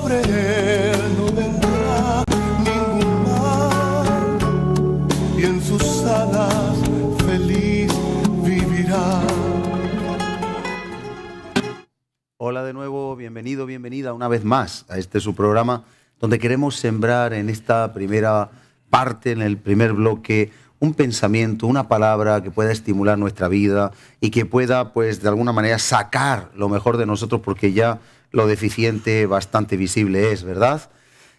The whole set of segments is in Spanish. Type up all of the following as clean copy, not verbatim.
sobre él no vendrá ningún mal, y en sus alas feliz vivirá. Hola de nuevo, bienvenido, bienvenida una vez más a este su programa, donde queremos sembrar en esta primera parte, en el primer bloque, un pensamiento, una palabra que pueda estimular nuestra vida y que pueda, pues, de alguna manera sacar lo mejor de nosotros, porque ya lo deficiente bastante visible es, ¿verdad?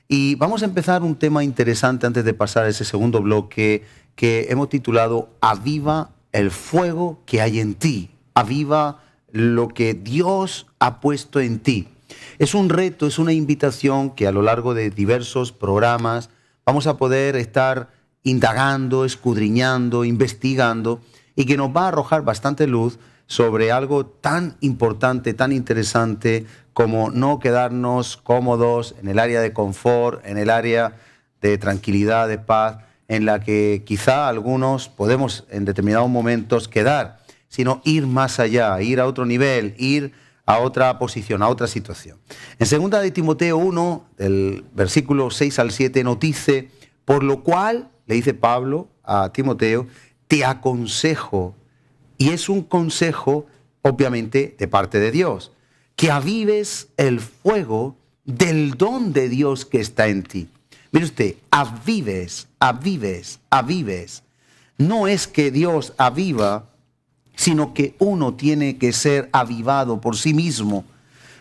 Y vamos a empezar un tema interesante antes de pasar a ese segundo bloque que hemos titulado Aviva el fuego que hay en ti. Aviva lo que Dios ha puesto en ti. Es un reto, es una invitación que a lo largo de diversos programas vamos a poder estar indagando, escudriñando, investigando, y que nos va a arrojar bastante luz sobre algo tan importante, tan interesante, como no quedarnos cómodos en el área de confort, en el área de tranquilidad, de paz, en la que quizá algunos podemos en determinados momentos quedar, sino ir más allá, ir a otro nivel, ir a otra posición, a otra situación. En 2 de Timoteo 1, del versículo 6 al 7, nos dice: por lo cual, le dice Pablo a Timoteo, te aconsejo, y es un consejo obviamente de parte de Dios, que avives el fuego del don de Dios que está en ti. Mire usted, avives, avives, avives. No es que Dios aviva, sino que uno tiene que ser avivado por sí mismo.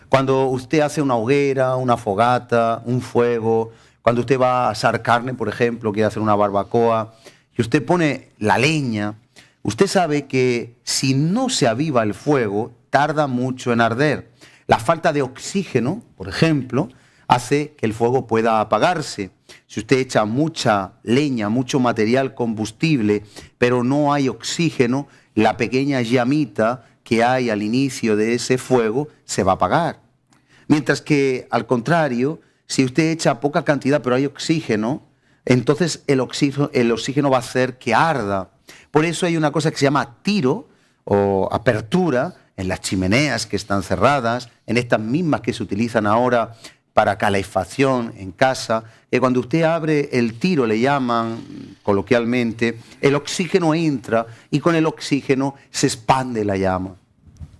Cuando usted hace una hoguera, una fogata, un fuego, cuando usted va a asar carne, por ejemplo, quiere hacer una barbacoa, y usted pone la leña, usted sabe que si no se aviva el fuego, tarda mucho en arder. La falta de oxígeno, por ejemplo, hace que el fuego pueda apagarse. Si usted echa mucha leña, mucho material combustible, pero no hay oxígeno, la pequeña llamita que hay al inicio de ese fuego se va a apagar. Mientras que, al contrario, si usted echa poca cantidad pero hay oxígeno, entonces el oxígeno va a hacer que arda. Por eso hay una cosa que se llama tiro o apertura en las chimeneas que están cerradas, en estas mismas que se utilizan ahora para calefacción en casa, que cuando usted abre el tiro, le llaman coloquialmente, el oxígeno entra y con el oxígeno se expande la llama.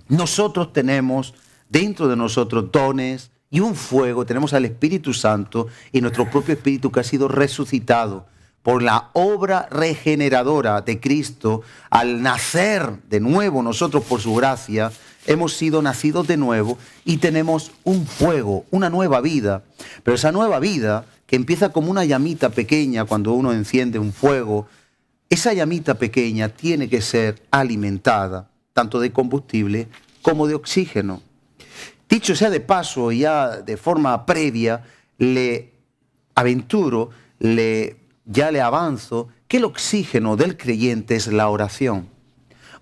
Nosotros tenemos dentro de nosotros dones y un fuego, tenemos al Espíritu Santo y nuestro propio espíritu que ha sido resucitado por la obra regeneradora de Cristo. Al nacer de nuevo nosotros por su gracia, hemos sido nacidos de nuevo y tenemos un fuego, una nueva vida. Pero esa nueva vida, que empieza como una llamita pequeña cuando uno enciende un fuego, esa llamita pequeña tiene que ser alimentada tanto de combustible como de oxígeno. Dicho sea de paso, ya de forma previa, le aventuro, ya le avanzo, que el oxígeno del creyente es la oración.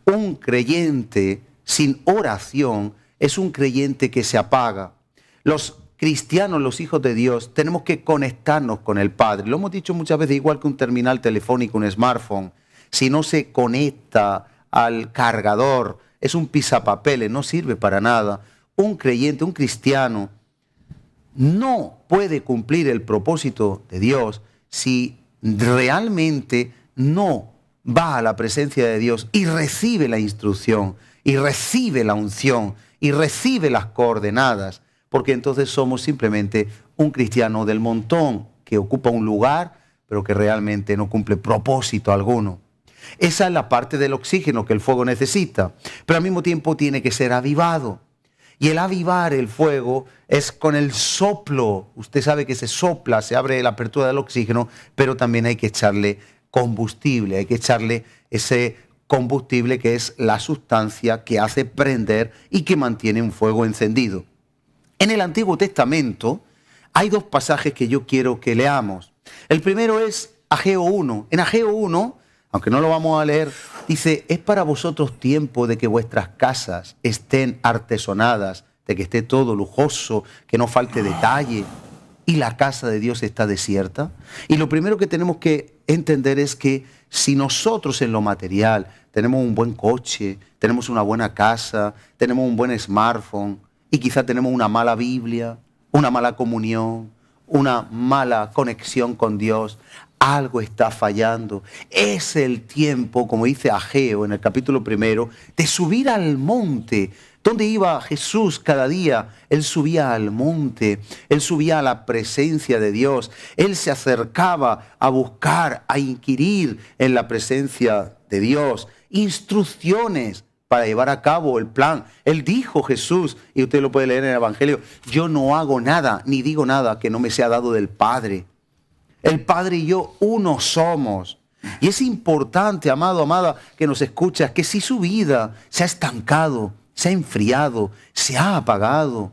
Un creyente sin oración es un creyente que se apaga. Los cristianos, los hijos de Dios, tenemos que conectarnos con el Padre. Lo hemos dicho muchas veces, igual que un terminal telefónico, un smartphone. Si no se conecta al cargador, es un pisapapeles, no sirve para nada. Un creyente, un cristiano, no puede cumplir el propósito de Dios si realmente no va a la presencia de Dios y recibe la instrucción, y recibe la unción, y recibe las coordenadas, porque entonces somos simplemente un cristiano del montón que ocupa un lugar, pero que realmente no cumple propósito alguno. Esa es la parte del oxígeno que el fuego necesita, pero al mismo tiempo tiene que ser avivado. Y el avivar el fuego es con el soplo. Usted sabe que se sopla, se abre la apertura del oxígeno, pero también hay que echarle combustible, hay que echarle ese combustible que es la sustancia que hace prender y que mantiene un fuego encendido. En el Antiguo Testamento hay 2 pasajes que yo quiero que leamos. El primero es Ageo 1. En Ageo 1, aunque no lo vamos a leer, dice: es para vosotros tiempo de que vuestras casas estén artesonadas, de que esté todo lujoso, que no falte detalle, y la casa de Dios está desierta. Y lo primero que tenemos que entender es que si nosotros en lo material tenemos un buen coche, tenemos una buena casa, tenemos un buen smartphone, y quizá tenemos una mala Biblia, una mala comunión, una mala conexión con Dios. Algo está fallando. Es el tiempo, como dice Ageo en el capítulo 1, de subir al monte. ¿Dónde iba Jesús cada día? Él subía al monte, él subía a la presencia de Dios, él se acercaba a buscar, a inquirir en la presencia de Dios. Instrucciones para llevar a cabo el plan. Él dijo, Jesús, y usted lo puede leer en el Evangelio, yo no hago nada, ni digo nada que no me sea dado del Padre. El Padre y yo uno somos. Y es importante, amado, amada, que nos escuchas, que si su vida se ha estancado, se ha enfriado, se ha apagado,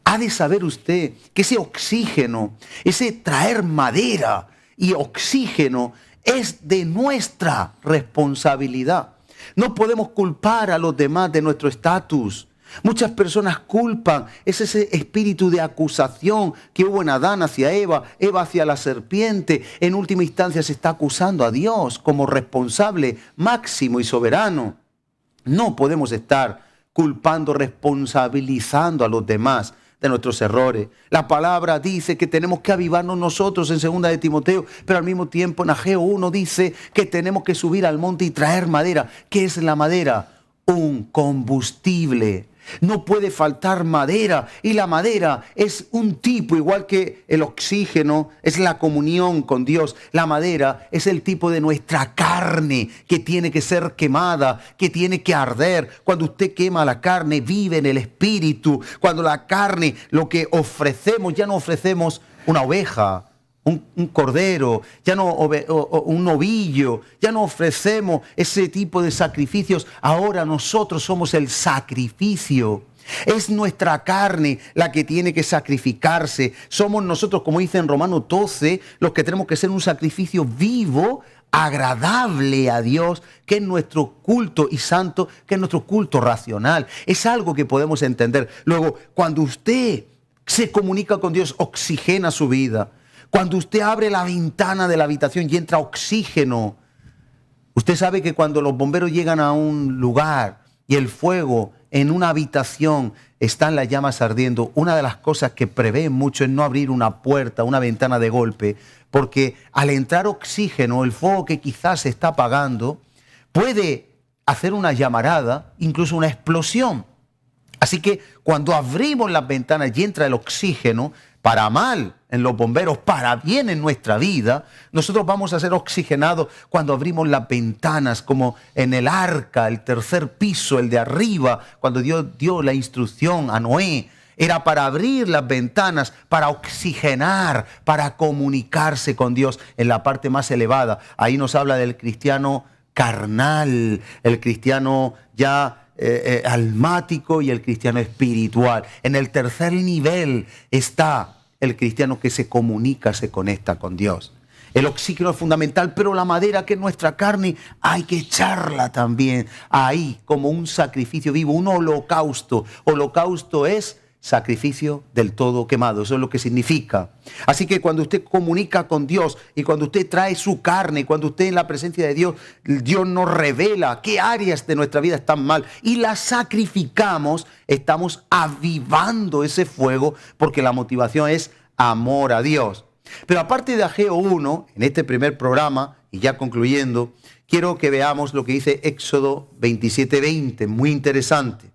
ha de saber usted que ese oxígeno, ese traer madera y oxígeno es de nuestra responsabilidad. No podemos culpar a los demás de nuestro estatus. Muchas personas culpan, es ese espíritu de acusación que hubo en Adán hacia Eva, Eva hacia la serpiente. En última instancia se está acusando a Dios como responsable máximo y soberano. No podemos estar culpando, responsabilizando a los demás de nuestros errores. La palabra dice que tenemos que avivarnos nosotros en 2 de Timoteo, pero al mismo tiempo en Ageo 1 dice que tenemos que subir al monte y traer madera. ¿Qué es la madera? Un combustible. No puede faltar madera, y la madera es un tipo, igual que el oxígeno, es la comunión con Dios. La madera es el tipo de nuestra carne que tiene que ser quemada, que tiene que arder. Cuando usted quema la carne, vive en el espíritu. Cuando la carne, lo que ofrecemos, ya no ofrecemos una oveja, un cordero, ya no un novillo, ya no ofrecemos ese tipo de sacrificios. Ahora nosotros somos el sacrificio. Es nuestra carne la que tiene que sacrificarse. Somos nosotros, como dice en Romanos 12, los que tenemos que ser un sacrificio vivo, agradable a Dios, que es nuestro culto y santo, que es nuestro culto racional. Es algo que podemos entender. Luego, cuando usted se comunica con Dios, oxigena su vida. Cuando usted abre la ventana de la habitación y entra oxígeno, usted sabe que cuando los bomberos llegan a un lugar y el fuego en una habitación están las llamas ardiendo, una de las cosas que prevén mucho es no abrir una puerta, una ventana de golpe, porque al entrar oxígeno, el fuego que quizás se está apagando puede hacer una llamarada, incluso una explosión. Así que cuando abrimos las ventanas y entra el oxígeno, para mal en los bomberos, para bien en nuestra vida, nosotros vamos a ser oxigenados cuando abrimos las ventanas, como en el arca, el 3er piso, el de arriba, cuando Dios dio la instrucción a Noé. Era para abrir las ventanas, para oxigenar, para comunicarse con Dios en la parte más elevada. Ahí nos habla del cristiano carnal, el cristiano ya almático y el cristiano espiritual. En el 3er nivel está el cristiano que se comunica, se conecta con Dios. El oxígeno es fundamental, pero la madera, que es nuestra carne, hay que echarla también ahí como un sacrificio vivo, un holocausto. Holocausto es sacrificio del todo quemado, eso es lo que significa. Así que cuando usted comunica con Dios y cuando usted trae su carne, cuando usted en la presencia de Dios, Dios nos revela qué áreas de nuestra vida están mal y las sacrificamos, estamos avivando ese fuego, porque la motivación es amor a Dios. Pero aparte de Ageo 1, en este primer programa, y ya concluyendo, quiero que veamos lo que dice Éxodo 27:20, muy interesante.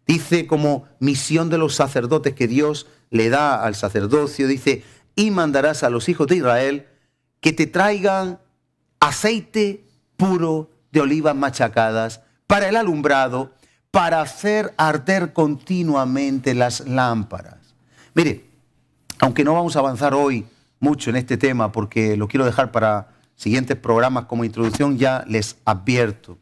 Dice como misión de los sacerdotes que Dios le da al sacerdocio, dice, y mandarás a los hijos de Israel que te traigan aceite puro de olivas machacadas para el alumbrado, para hacer arder continuamente las lámparas. Mire, aunque no vamos a avanzar hoy mucho en este tema, porque lo quiero dejar para siguientes programas como introducción, ya les advierto.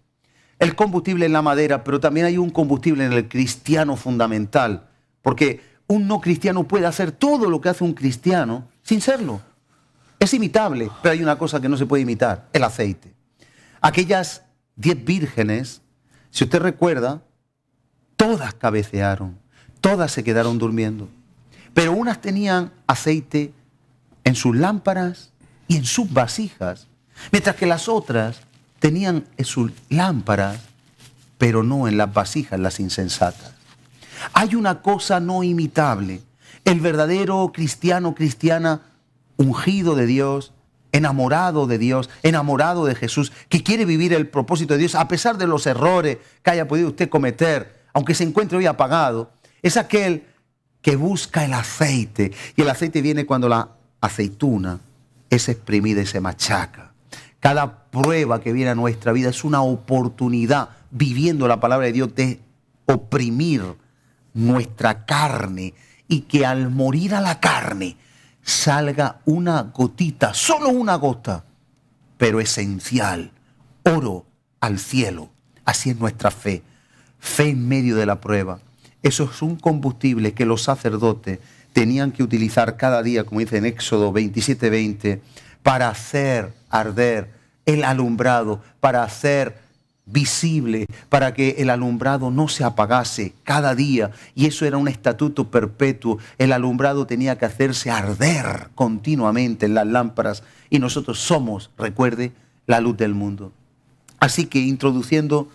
El combustible en la madera, pero también hay un combustible en el cristiano fundamental, porque un no cristiano puede hacer todo lo que hace un cristiano sin serlo. Es imitable, pero hay una cosa que no se puede imitar, el aceite. Aquellas 10 vírgenes, si usted recuerda, todas cabecearon, todas se quedaron durmiendo, pero unas tenían aceite en sus lámparas y en sus vasijas, mientras que las otras tenían en sus lámparas, pero no en las vasijas, las insensatas. Hay una cosa no imitable, El verdadero cristiano, cristiana, ungido de Dios, enamorado de Dios, enamorado de Jesús, que quiere vivir el propósito de Dios a pesar de los errores que haya podido usted cometer, aunque se encuentre hoy apagado, es aquel que busca el aceite. Y el aceite viene cuando la aceituna es exprimida y se machaca. Cada prueba que viene a nuestra vida es una oportunidad, viviendo la palabra de Dios, de oprimir nuestra carne y que al morir a la carne salga una gotita, solo una gota, pero esencial, oro al cielo. Así es nuestra fe, fe en medio de la prueba. Eso es un combustible que los sacerdotes tenían que utilizar cada día, como dice en Éxodo 27:20, para hacer arder el alumbrado, para hacer visible, para que el alumbrado no se apagase cada día. Y eso era un estatuto perpetuo. El alumbrado tenía que hacerse arder continuamente en las lámparas. Y nosotros somos, recuerde, la luz del mundo. Así que introduciendo,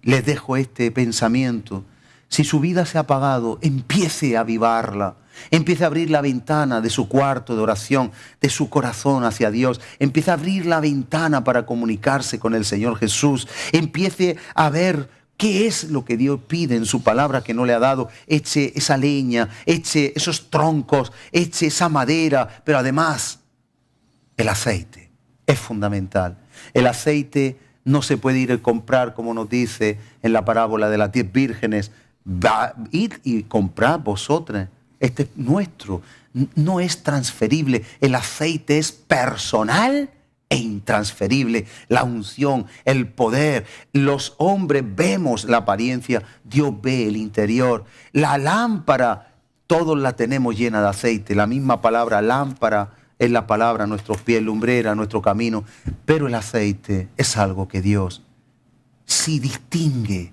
les dejo este pensamiento. Si su vida se ha apagado, empiece a avivarla. Empiece a abrir la ventana de su cuarto de oración, de su corazón hacia Dios. Empiece a abrir la ventana para comunicarse con el Señor Jesús. Empiece a ver qué es lo que Dios pide en su palabra que no le ha dado. Eche esa leña, eche esos troncos, eche esa madera. Pero además, el aceite es fundamental. El aceite no se puede ir a comprar, como nos dice en la parábola de las 10 vírgenes. Va, ir y comprar vosotras. Este es nuestro, no es transferible. El aceite es personal e intransferible. La unción, el poder. Los hombres vemos la apariencia, Dios ve el interior. La lámpara, todos la tenemos llena de aceite. La misma palabra lámpara es la palabra, nuestros pies, lumbrera, nuestro camino. Pero el aceite es algo que Dios sí distingue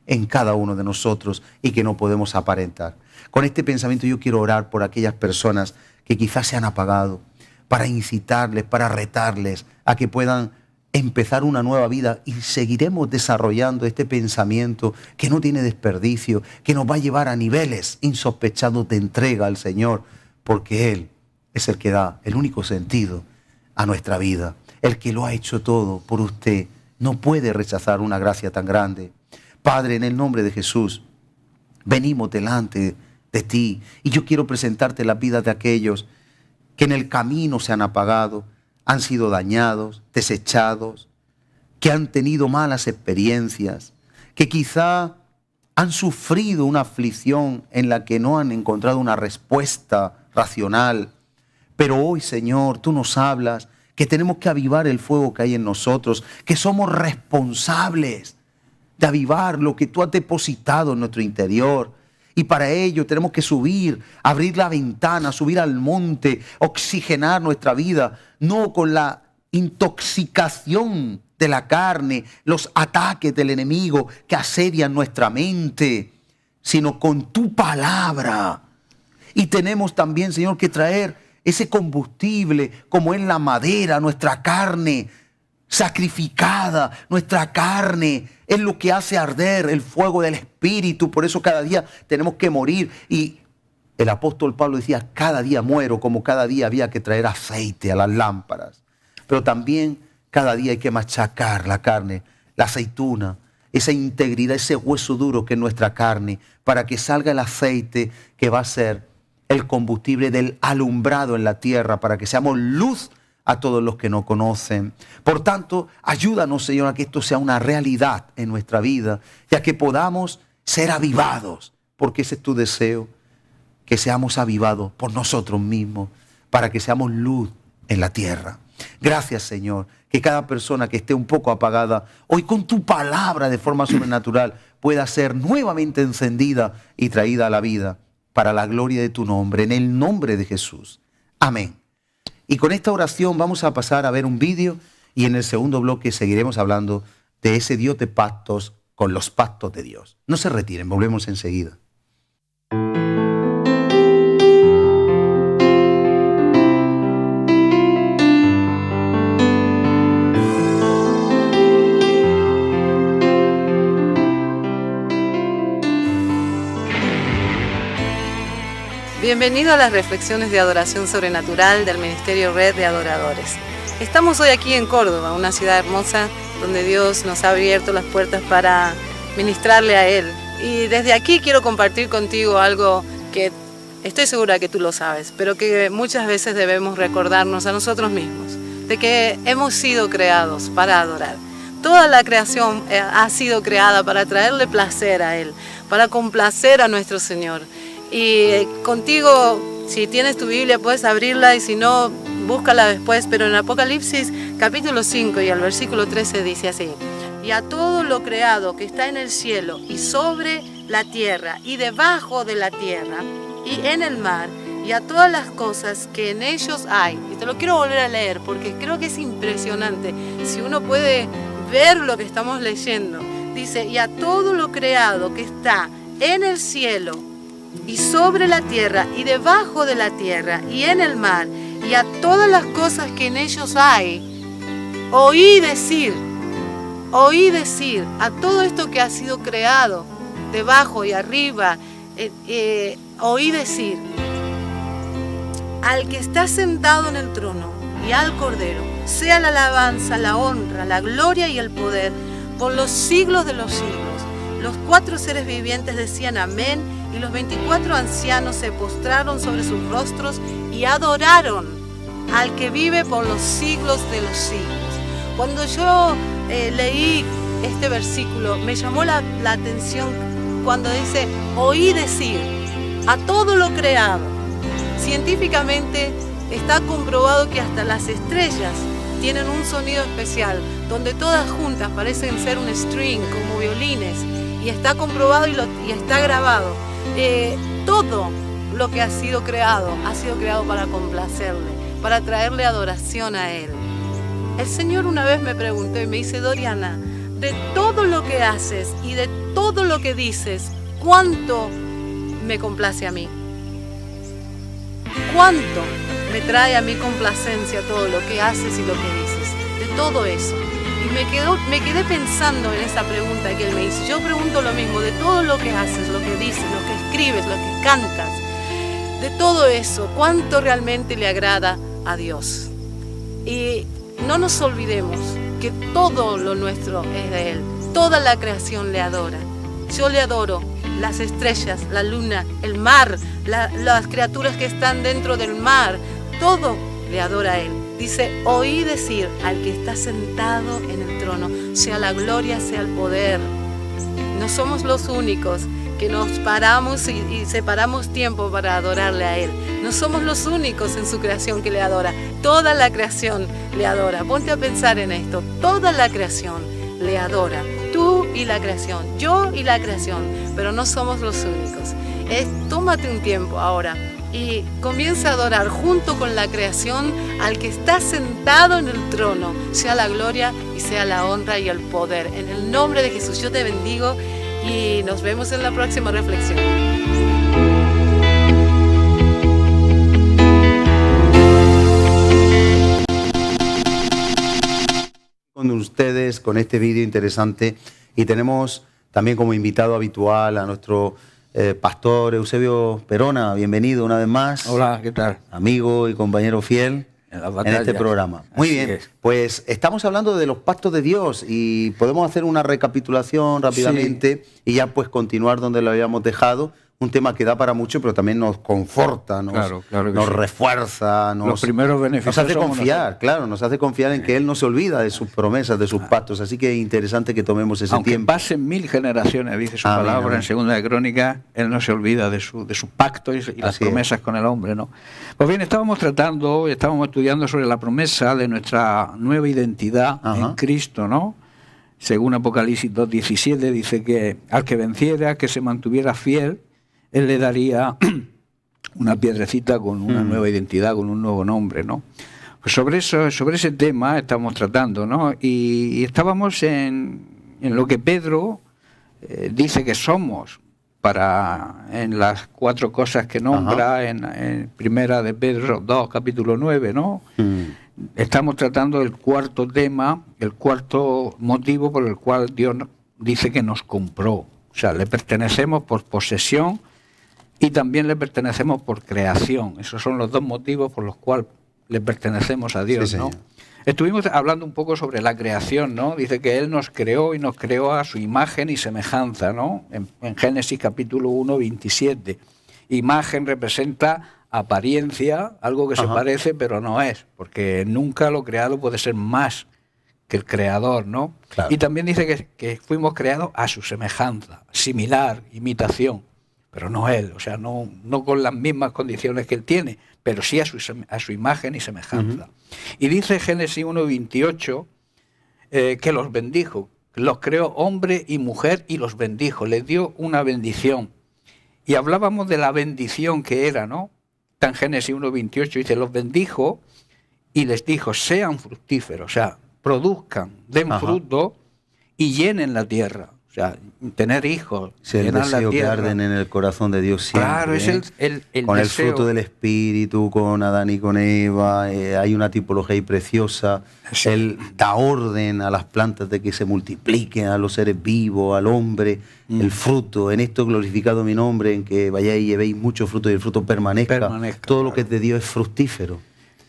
en cada uno de nosotros y que no podemos aparentar. Con este pensamiento yo quiero orar por aquellas personas que quizás se han apagado, para incitarles, para retarles a que puedan empezar una nueva vida, y seguiremos desarrollando este pensamiento que no tiene desperdicio, que nos va a llevar a niveles insospechados de entrega al Señor, porque Él es el que da el único sentido a nuestra vida. El que lo ha hecho todo por usted no puede rechazar una gracia tan grande. Padre, en el nombre de Jesús, venimos delante de ti y yo quiero presentarte la vida de aquellos que en el camino se han apagado, han sido dañados, desechados, que han tenido malas experiencias, que quizá han sufrido una aflicción en la que no han encontrado una respuesta racional. Pero hoy, Señor, tú nos hablas que tenemos que avivar el fuego que hay en nosotros, que somos responsables de avivar lo que tú has depositado en nuestro interior. Y para ello tenemos que subir, abrir la ventana, subir al monte, oxigenar nuestra vida, no con la intoxicación de la carne, los ataques del enemigo que asedian nuestra mente, sino con tu palabra. Y tenemos también, Señor, que traer ese combustible como es la madera, nuestra carne sacrificada, nuestra carne es lo que hace arder el fuego del Espíritu. Por eso cada día tenemos que morir. Y el apóstol Pablo decía, cada día muero, como cada día había que traer aceite a las lámparas. Pero también cada día hay que machacar la carne, la aceituna, esa integridad, ese hueso duro que es nuestra carne, para que salga el aceite que va a ser el combustible del alumbrado en la tierra, para que seamos luz a todos los que no conocen. Por tanto, ayúdanos, Señor, a que esto sea una realidad en nuestra vida, y a que podamos ser avivados, porque ese es tu deseo, que seamos avivados por nosotros mismos, para que seamos luz en la tierra. Gracias, Señor, que cada persona que esté un poco apagada, hoy con tu palabra de forma sobrenatural, pueda ser nuevamente encendida y traída a la vida, para la gloria de tu nombre, en el nombre de Jesús. Amén. Y con esta oración vamos a pasar a ver un vídeo, y en el segundo bloque seguiremos hablando de ese Dios de pactos con los pactos de Dios. No se retiren, volvemos enseguida. Bienvenido a las reflexiones de adoración sobrenatural del Ministerio Red de Adoradores. Estamos hoy aquí en Córdoba, una ciudad hermosa donde Dios nos ha abierto las puertas para ministrarle a Él. Y desde aquí quiero compartir contigo algo que estoy segura que tú lo sabes, pero que muchas veces debemos recordarnos a nosotros mismos, de que hemos sido creados para adorar. Toda la creación ha sido creada para traerle placer a Él, para complacer a nuestro Señor. Y contigo, si tienes tu Biblia, puedes abrirla, y si no, búscala después. Pero en Apocalipsis capítulo 5 y al versículo 13 dice así: y a todo lo creado que está en el cielo y sobre la tierra y debajo de la tierra y en el mar, y a todas las cosas que en ellos hay. Y te lo quiero volver a leer porque creo que es impresionante. Si uno puede ver lo que estamos leyendo, dice: y a todo lo creado que está en el cielo y sobre la tierra y debajo de la tierra y en el mar, y a todas las cosas que en ellos hay, oí decir a todo esto que ha sido creado, debajo y arriba, oí decir al que está sentado en el trono y al Cordero, sea la alabanza, la honra, la gloria y el poder por los siglos de los siglos. Los 4 seres vivientes decían amén, y los 24 ancianos se postraron sobre sus rostros y adoraron al que vive por los siglos de los siglos. Cuando yo leí este versículo, me llamó la atención cuando dice: oí decir a todo lo creado. Científicamente está comprobado que hasta las estrellas tienen un sonido especial, donde todas juntas parecen ser un string, como violines, y está comprobado y está grabado. Todo lo que ha sido creado para complacerle, para traerle adoración a Él. El Señor una vez me preguntó y me dice: Doriana, de todo lo que haces y de todo lo que dices, ¿cuánto me complace a mí? ¿Cuánto me trae a mí complacencia todo lo que haces y lo que dices? De todo eso. Y me quedé pensando en esa pregunta que Él me hizo. Yo pregunto lo mismo: de todo lo que haces, lo que dices, lo que escribes, lo que cantas, de todo eso, ¿cuánto realmente le agrada a Dios? Y no nos olvidemos que todo lo nuestro es de Él. Toda la creación le adora. Yo le adoro las estrellas, la luna, el mar, las criaturas que están dentro del mar. Todo le adora a Él. Dice: oí decir al que está sentado en el trono, sea la gloria, sea el poder. No somos los únicos que nos paramos y separamos tiempo para adorarle a Él. No somos los únicos en su creación que le adora. Toda la creación le adora. Ponte a pensar en esto. Toda la creación le adora. Tú y la creación, yo y la creación, pero no somos los únicos. Tómate un tiempo ahora y comienza a adorar junto con la creación al que está sentado en el trono. Sea la gloria y sea la honra y el poder. En el nombre de Jesús yo te bendigo y nos vemos en la próxima reflexión. Con ustedes, con este vídeo interesante, y tenemos también como invitado habitual a nuestro pastor Eusebio Perona. Bienvenido una vez más. Hola, ¿qué tal? Amigo y compañero fiel en este programa. Muy Así bien, es. pues estamos hablando de los pactos de Dios y podemos hacer una recapitulación rápidamente y ya pues continuar donde lo habíamos dejado. Un tema que da para mucho, pero también nos conforta, Claro que nos sí. refuerza, Los primeros beneficios nos hace somos confiar, nosotros. claro, nos hace confiar en que Él no se olvida de sus promesas, de sus pactos. Así que es interesante que tomemos ese Aunque tiempo. pasen 1000 generaciones, dice su Amén, palabra amén. en Segunda de Crónica, Él no se olvida de su pacto y las Así es. promesas con el hombre, ¿no? Pues bien, estábamos estudiando sobre la promesa de nuestra nueva identidad Ajá. en Cristo, ¿no? Según Apocalipsis 2:17 dice que al que venciera, que se mantuviera fiel, Él le daría una piedrecita con una nueva identidad, con un nuevo nombre, ¿no? Pues sobre ese tema estamos tratando, ¿no? Y estábamos en lo que Pedro dice que somos en las 4 cosas que nombra en primera de Pedro 2, capítulo 9, ¿no? Estamos tratando el cuarto tema, el cuarto motivo por el cual Dios dice que nos compró. O sea, le pertenecemos por posesión y también le pertenecemos por creación. Esos son los dos motivos por los cuales le pertenecemos a Dios, Sí, ¿no? señor. Estuvimos hablando un poco sobre la creación, ¿no? Dice que Él nos creó y nos creó a su imagen y semejanza, ¿no? En Génesis capítulo 1, 27. Imagen representa apariencia, algo que se Ajá. parece pero no es, porque nunca lo creado puede ser más que el creador, ¿no? Claro. Y también dice que fuimos creados a su semejanza, similar, imitación, pero no Él, o sea, no con las mismas condiciones que Él tiene, pero sí a su imagen y semejanza. Y dice Génesis 1:28 que los bendijo, los creó hombre y mujer y los bendijo, les dio una bendición. Y hablábamos de la bendición que era, ¿no? Está en Génesis 1:28, dice, los bendijo y les dijo, sean fructíferos, o sea, produzcan, den Ajá. fruto y llenen la tierra. O sea, tener hijos, Es el llenar la deseo que tierra. arden en el corazón de Dios siempre. Claro, es el con el deseo. fruto del Espíritu, con Adán y con Eva, hay una tipología ahí preciosa. Sí. Él da orden a las plantas de que se multipliquen, a los seres vivos, al hombre. El fruto, en esto glorificado mi nombre, en que vayáis y llevéis mucho fruto y el fruto permanezca. Todo lo que es de Dios es fructífero.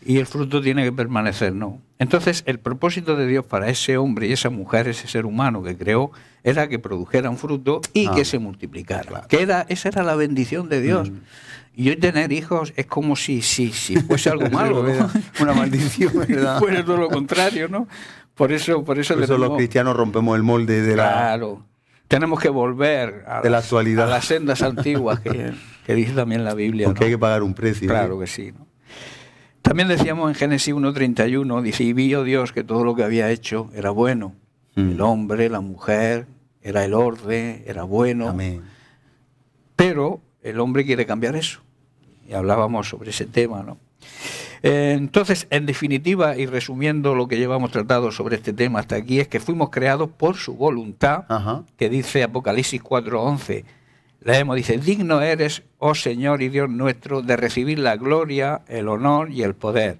Y el fruto tiene que permanecer, ¿no? Entonces, el propósito de Dios para ese hombre y esa mujer, ese ser humano que creó, era que produjeran fruto y que se multiplicaran. Claro. Esa era la bendición de Dios. Y hoy tener hijos es como si fuese algo malo, ¿no? Una maldición, ¿verdad? Fuera todo lo contrario, ¿no? Por eso Por eso tenemos- los cristianos rompemos el molde de la... Claro. Tenemos que volver a De la actualidad. a las sendas antiguas que dice también la Biblia. Porque ¿no? hay que pagar un precio. Claro que sí, ¿no? También decíamos en Génesis 1:31, dice, y vio Dios que todo lo que había hecho era bueno. El hombre, la mujer, era el orden, era bueno. Amén. Pero el hombre quiere cambiar eso. Y hablábamos sobre ese tema, ¿no? Entonces, en definitiva, y resumiendo lo que llevamos tratado sobre este tema hasta aquí, es que fuimos creados por su voluntad, Ajá. que dice Apocalipsis 4:11. Leemos, dice, digno eres, oh Señor y Dios nuestro, de recibir la gloria, el honor y el poder.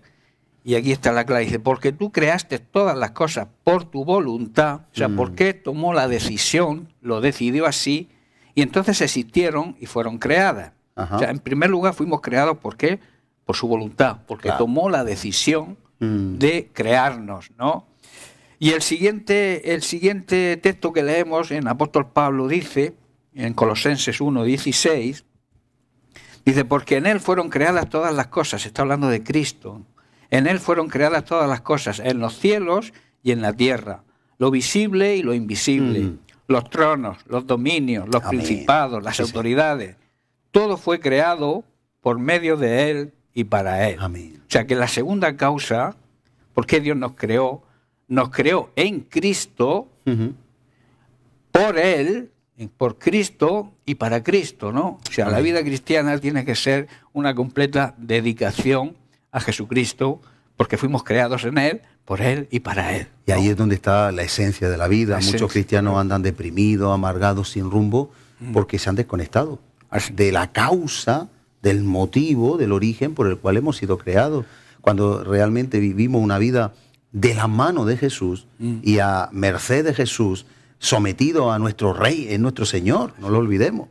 Y aquí está la clave, dice, porque tú creaste todas las cosas por tu voluntad, o sea, porque tomó la decisión, lo decidió así, y entonces existieron y fueron creadas. Ajá. O sea, en primer lugar fuimos creados, ¿por qué? Por su voluntad, porque Claro. tomó la decisión de crearnos, ¿no? Y el siguiente texto que leemos en Apóstol Pablo dice, en Colosenses 1:16, dice, porque en Él fueron creadas todas las cosas, está hablando de Cristo, en Él fueron creadas todas las cosas, en los cielos y en la tierra, lo visible y lo invisible, los tronos, los dominios, los Amén. principados, las Sí, sí. autoridades, todo fue creado por medio de Él y para Él. Amén. O sea que la segunda causa, ¿por qué Dios nos creó en Cristo, Ujú. por Él, por Cristo y para Cristo, ¿no? O sea, la Amén. vida cristiana tiene que ser una completa dedicación a Jesucristo, porque fuimos creados en Él, por Él y para Él. Y ahí es donde está la esencia de la vida. La esencia, Muchos cristianos andan deprimidos, amargados, sin rumbo, porque se han desconectado Así. de la causa, del motivo, del origen por el cual hemos sido creados. Cuando realmente vivimos una vida de la mano de Jesús y a merced de Jesús, sometido a nuestro Rey, es nuestro Señor, no lo olvidemos.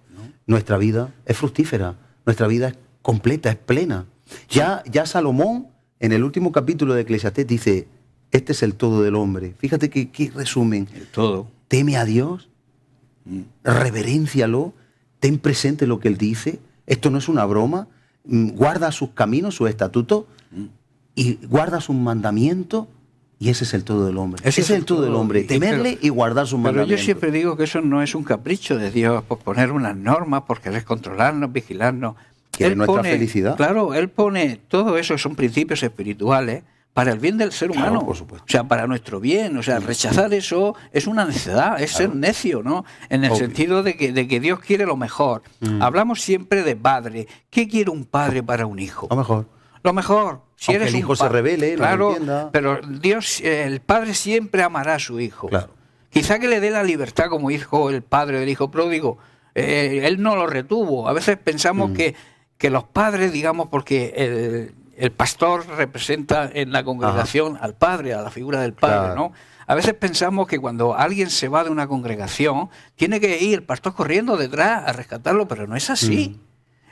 Nuestra vida es fructífera, nuestra vida es completa, es plena. Ya Salomón, en el último capítulo de Eclesiastés, dice, este es el todo del hombre. Fíjate qué resumen. El todo. Teme a Dios, reveréncialo, ten presente lo que Él dice. Esto no es una broma. Guarda sus caminos, sus estatutos, y guarda sus mandamientos, y ese es el todo del hombre. Ese es el todo del hombre. Temerle y guardar sus Pero mandamientos. yo siempre digo que eso no es un capricho de Dios por poner unas normas, por querer controlarnos, vigilarnos. Quiere nuestra felicidad. Claro, Él pone todo eso, son principios espirituales para el bien del ser Claro, humano. por supuesto. O sea, para nuestro bien. O sea, rechazar eso es una necedad, es ser necio, ¿no? En el Obvio. sentido de que Dios quiere lo mejor. Hablamos siempre de padre. ¿Qué quiere un padre para un hijo? A lo mejor. Lo mejor. Si Aunque eres el un hijo se rebele, no claro, entienda. pero Dios, el padre siempre amará a su hijo. Claro. Quizá que le dé la libertad como hijo el padre del hijo pródigo. Él no lo retuvo. A veces pensamos que los padres, digamos, porque el pastor representa en la congregación al padre, a la figura del padre, Claro. ¿no? A veces pensamos que cuando alguien se va de una congregación, tiene que ir el pastor corriendo detrás a rescatarlo, pero no es así.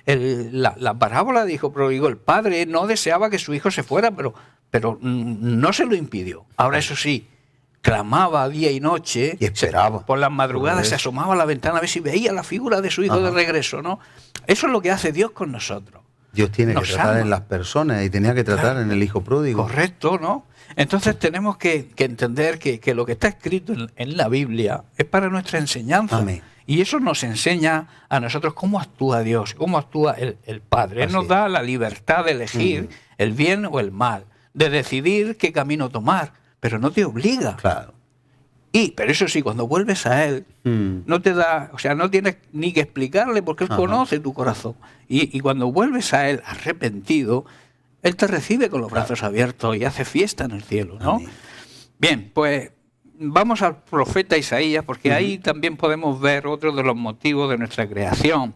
la parábola dijo, pero digo, el padre no deseaba que su hijo se fuera, pero no se lo impidió. Ahora, eso sí, clamaba día y noche, Y esperaba. por las madrugadas se asomaba a la ventana a ver si veía la figura de su hijo de regreso, ¿no? Eso es lo que hace Dios con nosotros. Dios tiene que Nos tratar ama. en las personas y tenía que tratar en el hijo pródigo. Correcto, ¿no? Entonces tenemos que entender que lo que está escrito en la Biblia es para nuestra enseñanza. Amén. Y eso nos enseña a nosotros cómo actúa Dios, cómo actúa el Padre. Él Así nos es. da la libertad de elegir el bien o el mal, de decidir qué camino tomar, pero no te obliga. Claro. Pero eso sí, cuando vuelves a Él, no te da, o sea, no tienes ni que explicarle porque Él Ajá. conoce tu corazón. Y cuando vuelves a Él arrepentido, Él te recibe con los brazos abiertos y hace fiesta en el cielo, ¿no? Amén. Bien, pues vamos al profeta Isaías, porque ahí también podemos ver otro de los motivos de nuestra creación.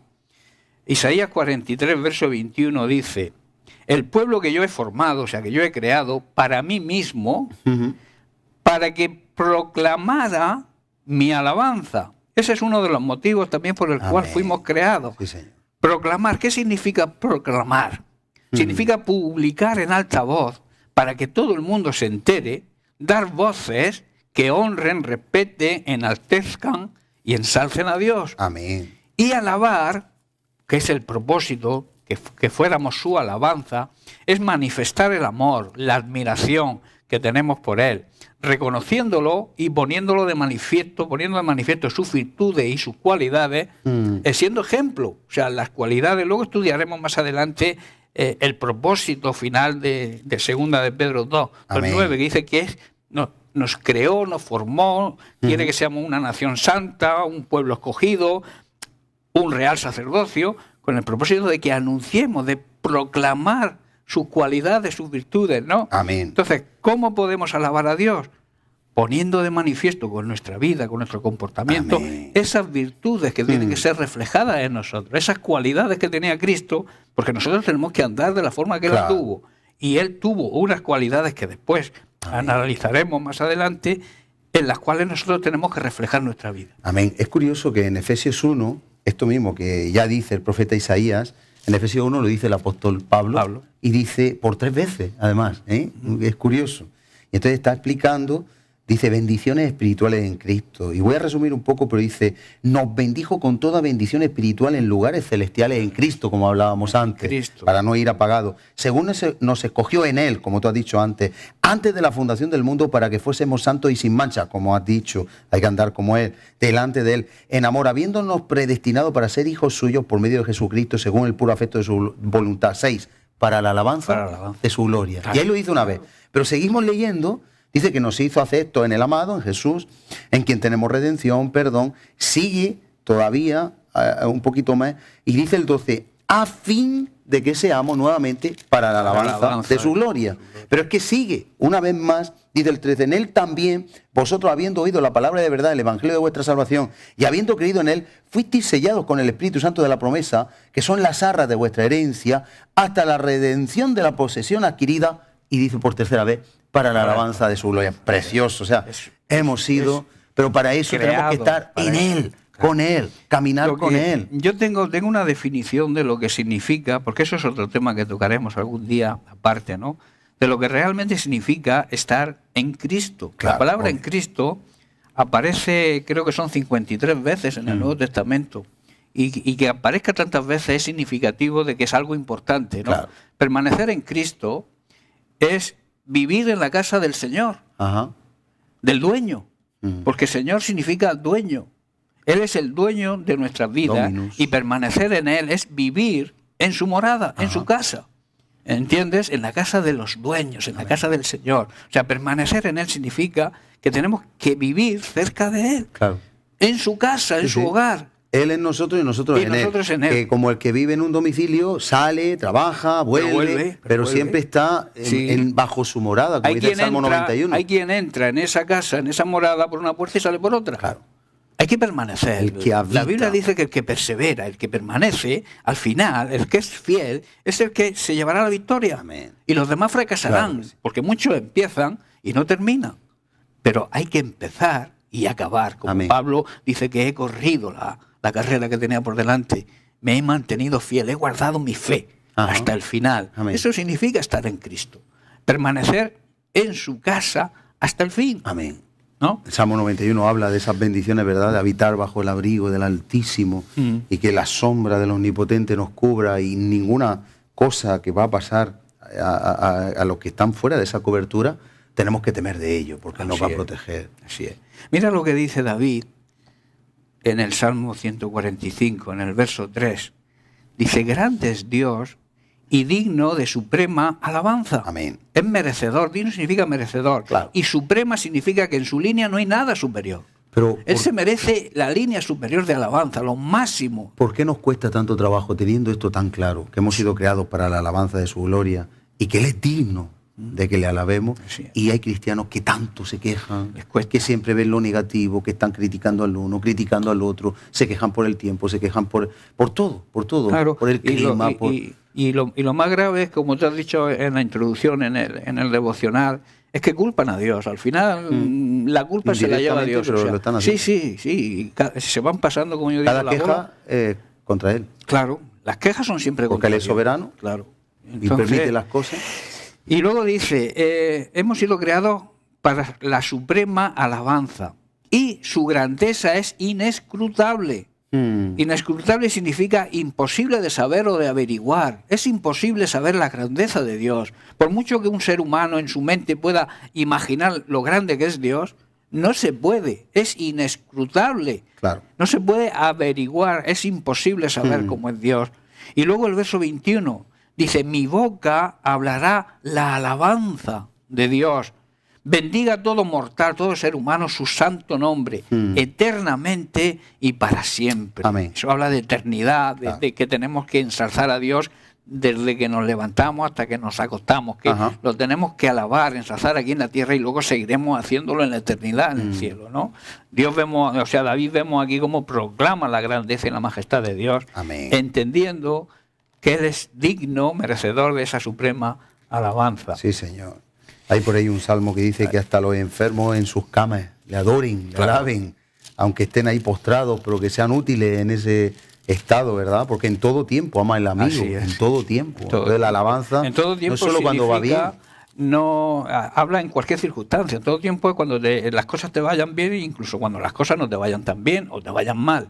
Isaías 43, verso 21 dice, el pueblo que yo he formado, o sea, que yo he creado para mí mismo, Ujú. para que proclamara mi alabanza. Ese es uno de los motivos también por el cual Amén. fuimos creados. Sí, señor. Proclamar, ¿qué significa proclamar? Significa publicar en alta voz para que todo el mundo se entere, dar voces que honren, respeten, enaltezcan y ensalcen a Dios. Amén. Y alabar, que es el propósito, que fuéramos su alabanza, es manifestar el amor, la admiración que tenemos por Él, reconociéndolo y poniendo de manifiesto sus virtudes y sus cualidades, siendo ejemplo. O sea, las cualidades, luego estudiaremos más adelante el propósito final de segunda de Pedro 2, Amén. 9, que dice que nos creó, nos formó, quiere que seamos una nación santa, un pueblo escogido, un real sacerdocio, con el propósito de que anunciemos, de proclamar sus cualidades, sus virtudes, ¿no? Amén. Entonces, ¿cómo podemos alabar a Dios? Poniendo de manifiesto con nuestra vida, con nuestro comportamiento, Amén. esas virtudes que tienen que ser reflejadas en nosotros, esas cualidades que tenía Cristo, porque nosotros tenemos que andar de la forma que Él Claro. tuvo. Y Él tuvo unas cualidades que después analizaremos más adelante, en las cuales nosotros tenemos que reflejar nuestra vida. Amén. Es curioso que en Efesios 1, esto mismo que ya dice el profeta Isaías, en Efesios 1 lo dice el apóstol Pablo. Y dice por 3 veces, además. Es curioso. Y entonces está explicando, dice bendiciones espirituales en Cristo. Y voy a resumir un poco, pero dice, nos bendijo con toda bendición espiritual en lugares celestiales en Cristo, como hablábamos antes, Cristo. para no ir apagados. Según nos escogió en Él, como tú has dicho antes de la fundación del mundo, para que fuésemos santos y sin mancha, como has dicho, hay que andar como Él, delante de Él, en amor, habiéndonos predestinado para ser hijos suyos por medio de Jesucristo, según el puro afecto de su voluntad. 6, para la alabanza de su gloria. Claro. Y ahí lo dice una vez. Pero seguimos leyendo. Dice que nos hizo aceptos en el amado, en Jesús, en quien tenemos redención, perdón. Sigue todavía un poquito más y dice el 12, a fin de que seamos nuevamente para la alabanza de su gloria. Pero es que sigue, una vez más, dice el 13, en Él también, vosotros habiendo oído la palabra de verdad, el evangelio de vuestra salvación, y habiendo creído en Él, fuisteis sellados con el Espíritu Santo de la promesa, que son las arras de vuestra herencia, hasta la redención de la posesión adquirida, y dice por tercera vez, para la alabanza de su gloria. Precioso, o sea, hemos sido, pero para eso tenemos que estar en Él, con Él, caminar con Él. Yo tengo una definición de lo que significa, porque eso es otro tema que tocaremos algún día aparte, ¿no? De lo que realmente significa estar en Cristo. Claro, la palabra obvio. en Cristo aparece, creo que son 53 veces en el Nuevo Testamento. Y que aparezca tantas veces es significativo de que es algo importante, ¿no? Claro. Permanecer en Cristo es vivir en la casa del Señor, Ajá. del dueño, porque Señor significa dueño. Él es el dueño de nuestras vidas. Dominus. Y permanecer en Él es vivir en su morada, en su casa. ¿Entiendes? En la casa de los dueños, en la casa del Señor. O sea, permanecer en Él significa que tenemos que vivir cerca de Él, Claro. en su casa, en Sí, su sí. hogar. Él en nosotros y nosotros, Y nosotros en Él. Que como el que vive en un domicilio, sale, trabaja, vuelve, pero vuelve. siempre está Sí. bajo su morada, como dice el Salmo 91. Hay quien entra en esa casa, en esa morada, por una puerta y sale por otra. Claro. Hay que permanecer. El que habita. La Biblia dice que el que persevera, el que permanece, al final, el que es fiel, es el que se llevará la victoria. Amén. Y los demás fracasarán, Claro que sí. porque muchos empiezan y no terminan. Pero hay que empezar y acabar. Como Amén. Pablo dice que he corrido la carrera que tenía por delante. me he mantenido fiel, he guardado mi fe hasta el final. Amén. Eso significa estar en Cristo, permanecer en su casa hasta el fin. Amén. ¿No? El Salmo 91 habla de esas bendiciones, ¿verdad? De habitar bajo el abrigo del Altísimo y que la sombra del Omnipotente nos cubra y ninguna cosa que va a pasar a los que están fuera de esa cobertura, tenemos que temer de ello, porque Él nos va a proteger. Así es. Mira lo que dice David en el Salmo 145, en el verso 3. Dice, grande es Dios y digno de suprema alabanza. Amén. Es merecedor, digno significa merecedor. Claro. Y suprema significa que en su línea no hay nada superior. Pero, Él se merece la línea superior de alabanza, lo máximo. ¿por qué nos cuesta tanto trabajo teniendo esto tan claro, que hemos sido creados para la alabanza de su gloria y que Él es digno de que le alabemos? Sí. Y hay cristianos que tanto se quejan, Les cuesta. que siempre ven lo negativo, que están criticando al uno, criticando al otro, se quejan por el tiempo, se quejan por todo, Claro, por el clima. y lo más grave es, como te has dicho en la introducción, en el devocional, es que culpan a Dios. Al final, la culpa se la lleva a Dios. Pero lo están haciendo. Sí. Se van pasando, como yo digo, Cada la queja bola. contra Él, Claro, las quejas son siempre porque contra Él es Dios. soberano Claro. y permite las cosas. Y luego dice, hemos sido creados para la suprema alabanza y su grandeza es inescrutable. Inescrutable significa imposible de saber o de averiguar. Es imposible saber la grandeza de Dios. Por mucho que un ser humano en su mente pueda imaginar lo grande que es Dios, no se puede. Es inescrutable. Claro. No se puede averiguar. Es imposible saber cómo es Dios. Y luego el verso 21 dice, mi boca hablará la alabanza de Dios. Bendiga todo mortal, todo ser humano, su santo nombre, eternamente y para siempre. Amén. Eso habla de eternidad, de que tenemos que ensalzar a Dios desde que nos levantamos hasta que nos acostamos, que lo tenemos que alabar, ensalzar aquí en la tierra y luego seguiremos haciéndolo en la eternidad, en el cielo, ¿no? David vemos aquí cómo proclama la grandeza y la majestad de Dios, Amén. entendiendo que Él es digno, merecedor de esa suprema alabanza. Sí, Señor. Hay por ahí un salmo que dice que hasta los enfermos en sus camas le adoren, le alaben, aunque estén ahí postrados, pero que sean útiles en ese estado, ¿verdad? Porque en todo tiempo ama el amigo, Así es. en todo tiempo. Todo Entonces la alabanza en todo tiempo no es solo cuando va bien. No habla en cualquier circunstancia. En todo tiempo es cuando las cosas te vayan bien e incluso cuando las cosas no te vayan tan bien o te vayan mal.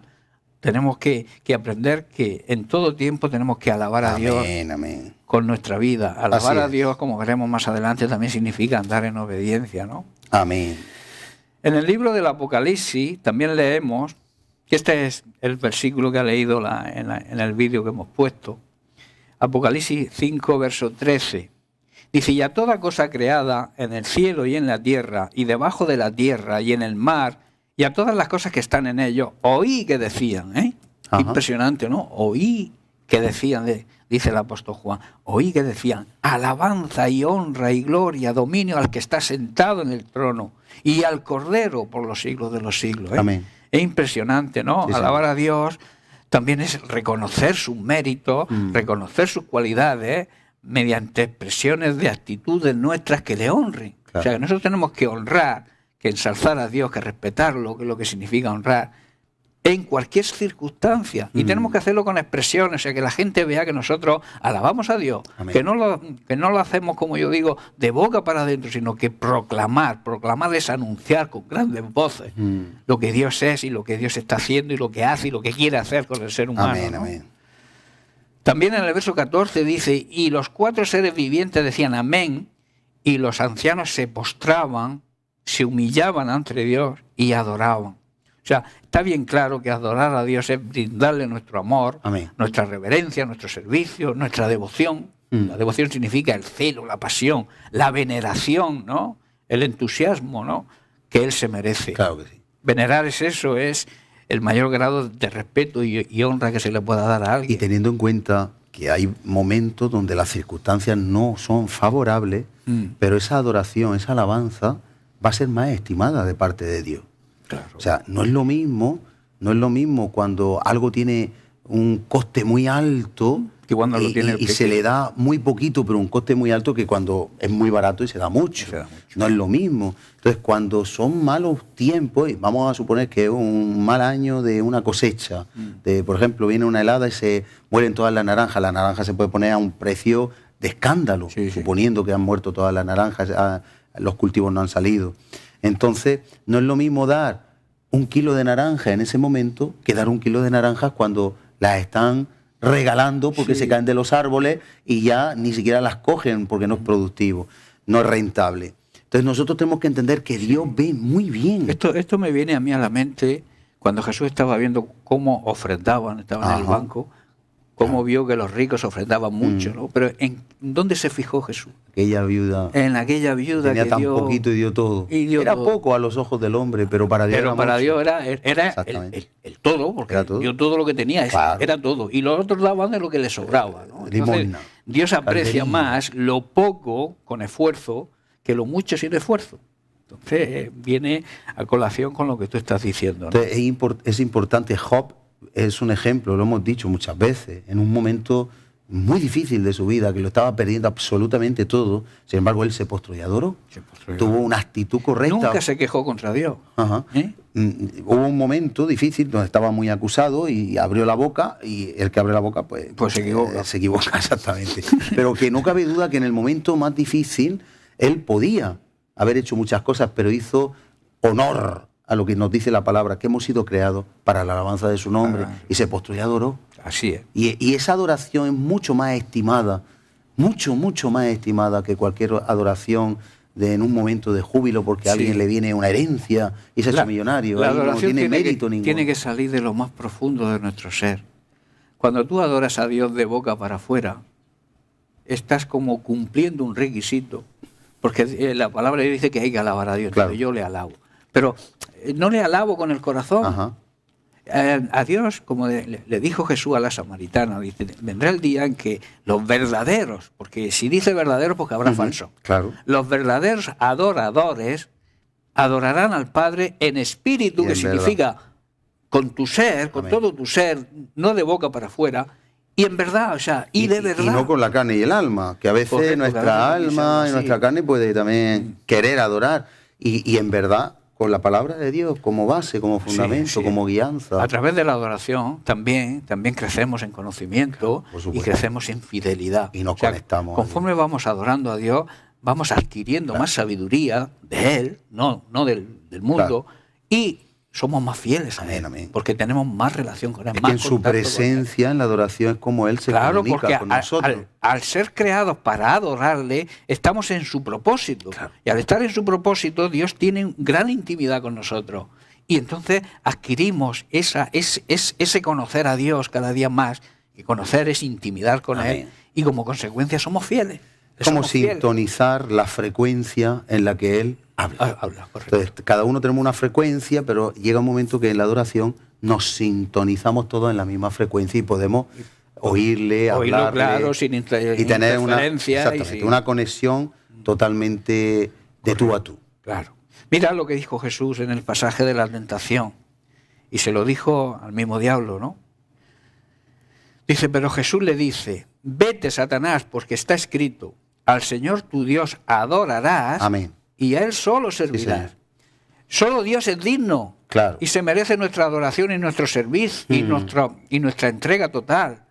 Tenemos que aprender que en todo tiempo tenemos que alabar a Dios Amén. con nuestra vida. Alabar Así a es. Dios, como veremos más adelante, también significa andar en obediencia, ¿no? Amén. En el libro del Apocalipsis también leemos, que este es el versículo que ha leído en el vídeo que hemos puesto, Apocalipsis 5, verso 13. Dice, y a toda cosa creada en el cielo y en la tierra, y debajo de la tierra y en el mar, y a todas las cosas que están en ellos, oí que decían, Ajá. Impresionante, ¿no? Oí que decían, dice el apóstol Juan, oí que decían, alabanza y honra y gloria, dominio al que está sentado en el trono y al Cordero por los siglos de los siglos. Amén. Es impresionante, ¿no? Sí, Alabar señor. a Dios también es reconocer sus méritos, reconocer sus cualidades mediante expresiones de actitudes nuestras que le honren. Claro. O sea, que nosotros tenemos que honrar, que ensalzar a Dios, que respetarlo, que es lo que significa honrar, en cualquier circunstancia. Y tenemos que hacerlo con expresiones, o sea, que la gente vea que nosotros alabamos a Dios, Amén. que no lo hacemos, como yo digo, de boca para adentro, sino que proclamar es anunciar con grandes voces lo que Dios es y lo que Dios está haciendo y lo que hace y lo que quiere hacer con el ser humano. Amén, ¿no? amén. También en el verso 14 dice, y los 4 seres vivientes decían amén, y los ancianos se postraban, se humillaban ante Dios y adoraban. O sea, está bien claro que adorar a Dios es brindarle nuestro amor, Amén. nuestra reverencia, nuestro servicio, nuestra devoción. La devoción significa el celo, la pasión, la veneración, ¿no? El entusiasmo, ¿no? Que Él se merece. Claro que sí. Venerar eso es el mayor grado de respeto y honra que se le pueda dar a alguien. Y teniendo en cuenta que hay momentos donde las circunstancias no son favorables, pero esa adoración, esa alabanza va a ser más estimada de parte de Dios. Claro. O sea, no es lo mismo cuando algo tiene un coste muy alto Que cuando lo tiene el y se pequeño. le da muy poquito, pero un coste muy alto que cuando es muy barato y se da mucho. Se da mucho. No es lo mismo. Entonces, cuando son malos tiempos, y vamos a suponer que es un mal año de una cosecha, por ejemplo, viene una helada y se mueren todas las naranjas, la naranja se puede poner a un precio de escándalo, Sí, sí. suponiendo que han muerto todas las naranjas, los cultivos no han salido. Entonces, no es lo mismo dar 1 kilo de naranja en ese momento que dar 1 kilo de naranjas cuando las están regalando porque Sí. se caen de los árboles y ya ni siquiera las cogen porque no es productivo, no es rentable. Entonces nosotros tenemos que entender que Dios ve muy bien. Esto me viene a mí a la mente cuando Jesús estaba viendo cómo ofrendaban, estaban en el Ajá. banco, cómo vio que los ricos ofrendaban mucho, ¿no? Pero ¿en dónde se fijó Jesús? Aquella viuda En aquella viuda tenía que tan dio... poquito y dio todo. y dio Era todo. poco a los ojos del hombre, pero para Dios Pero era para mucho. Dios era Exactamente. el todo, porque Era todo. dio todo lo que tenía, Claro. era todo. Y los otros daban de lo que les sobraba, ¿no? Entonces, Limosna, Dios aprecia calderilla. más lo poco con esfuerzo que lo mucho sin esfuerzo. Entonces viene a colación con lo que tú estás diciendo, ¿no? Entonces, es importante. Job es un ejemplo, lo hemos dicho muchas veces, en un momento muy difícil de su vida, que lo estaba perdiendo absolutamente todo. Sin embargo, él se postró y adoró. Se postró y Tuvo adoró. una actitud correcta. Nunca se quejó contra Dios. Ajá. ¿Eh? Hubo un momento difícil donde estaba muy acusado y abrió la boca, y el que abre la boca pues Se equivoca. se equivoca exactamente. Pero que no cabe duda que en el momento más difícil él podía haber hecho muchas cosas, pero hizo honor a lo que nos dice la palabra, que hemos sido creados para la alabanza de su nombre, Claro. y se postró y adoró. Así es. Y esa adoración es mucho más estimada, mucho más estimada que cualquier adoración en un momento de júbilo porque a Sí. alguien le viene una herencia y se ha hecho millonario. La Ahí no adoración tiene tiene mérito ninguno. tiene que salir de lo más profundo de nuestro ser. Cuando tú adoras a Dios de boca para afuera, estás como cumpliendo un requisito. Porque la palabra dice que hay que alabar a Dios. Claro. Entonces yo le alabo. Pero no le alabo con el corazón. Ajá. A Dios, como le dijo Jesús a la samaritana, dice, vendrá el día en que los verdaderos, porque si dice verdaderos, porque habrá falso, Claro. los verdaderos adoradores adorarán al Padre en espíritu, Y que en significa con tu ser, con Amén. todo tu ser, no de boca para afuera, y en verdad, o sea, y de verdad. Y no con la carne y el alma, que a veces Correcto, que a nuestra veces alma y sí. nuestra carne puede también querer adorar. Y en verdad, con la palabra de Dios como base, como fundamento, sí. como guianza. A través de la adoración también crecemos en conocimiento por y supuesto. crecemos en fidelidad. Y nos conectamos a Conforme vamos adorando a Dios, vamos adquiriendo más sabiduría de Él, no del mundo, y somos más fieles a Amén, Él, amén. porque tenemos más relación con Él. Es más que en su contacto con Él. presencia, en la adoración, es como Él se Claro, porque comunica con nosotros. al ser creados para adorarle, estamos en su propósito. Claro. Y al estar en su propósito, Dios tiene gran intimidad con nosotros. Y entonces adquirimos ese conocer a Dios cada día más, y conocer es intimidar con Amén. Él, y como consecuencia somos fieles. Es como Somos fieles. sintonizar la frecuencia en la que Él habla. Habla, correcto. Entonces, cada uno tenemos una frecuencia, pero llega un momento que en la adoración nos sintonizamos todos en la misma frecuencia y podemos oírle, Oírlo hablarle claro, sin y tener una, interferencia exactamente, y sin- una conexión totalmente de tú a tú. Claro. Mira lo que dijo Jesús en el pasaje de la tentación. Y se lo dijo al mismo diablo, ¿no? Dice, pero Jesús le dice, vete, Satanás, porque está escrito, al Señor tu Dios adorarás Amén. y a Él solo servirás. señor. Solo Dios es digno Claro. y se merece nuestra adoración y nuestro servicio y nuestra entrega total.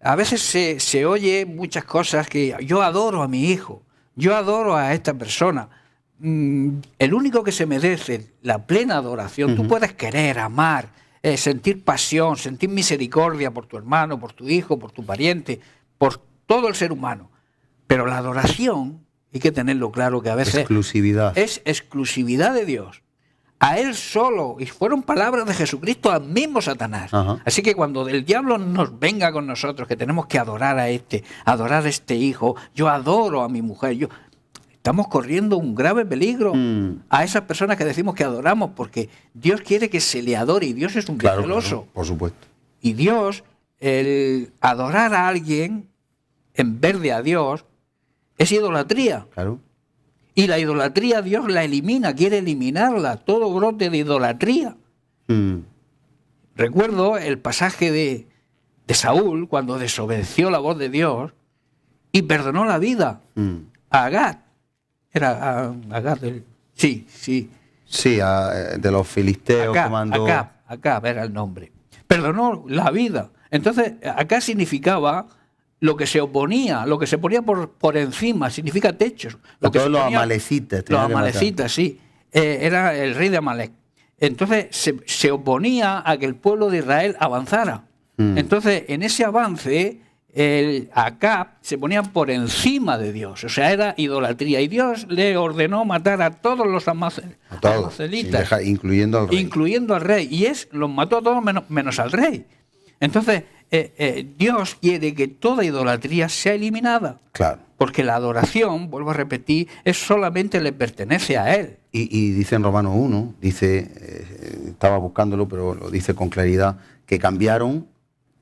A veces se oye muchas cosas que yo adoro a mi hijo, yo adoro a esta persona. El único que se merece la plena adoración, tú puedes querer, amar, sentir pasión, sentir misericordia por tu hermano, por tu hijo, por tu pariente, por todo el ser humano. Pero la adoración, hay que tenerlo claro que a veces Exclusividad. es exclusividad de Dios. A Él solo, y fueron palabras de Jesucristo al mismo Satanás. Ajá. Así que cuando el diablo nos venga con nosotros, que tenemos que adorar a adorar a este hijo, yo adoro a mi mujer, estamos corriendo un grave peligro a esas personas que decimos que adoramos, porque Dios quiere que se le adore y Dios es un Dios Claro, celoso. claro, por supuesto. Y Dios, el adorar a alguien en vez de a Dios, es idolatría. Claro. Y la idolatría Dios la elimina, quiere eliminarla, todo brote de idolatría. Mm. Recuerdo el pasaje de Saúl cuando desobedeció la voz de Dios y perdonó la vida a Agag. Era Agag del... Sí. Sí, de los filisteos que mandó. Acab era el nombre. Perdonó la vida. Entonces, acá significaba lo que se oponía, lo que se ponía por encima, significa techos. Lo que todos los amalecitas. Los amalecitas, sí. Era el rey de Amalek. Entonces, se oponía a que el pueblo de Israel avanzara. Entonces, en ese avance, Acab se ponía por encima de Dios. O sea, era idolatría. Y Dios le ordenó matar a todos los amalecitas. Incluyendo al rey. Incluyendo al rey. Y los mató a todos menos al rey. Entonces, Dios quiere que toda idolatría sea eliminada. Claro. Porque la adoración, vuelvo a repetir, solamente le pertenece a Él. Y dice en Romanos 1, estaba buscándolo, pero lo dice con claridad, que cambiaron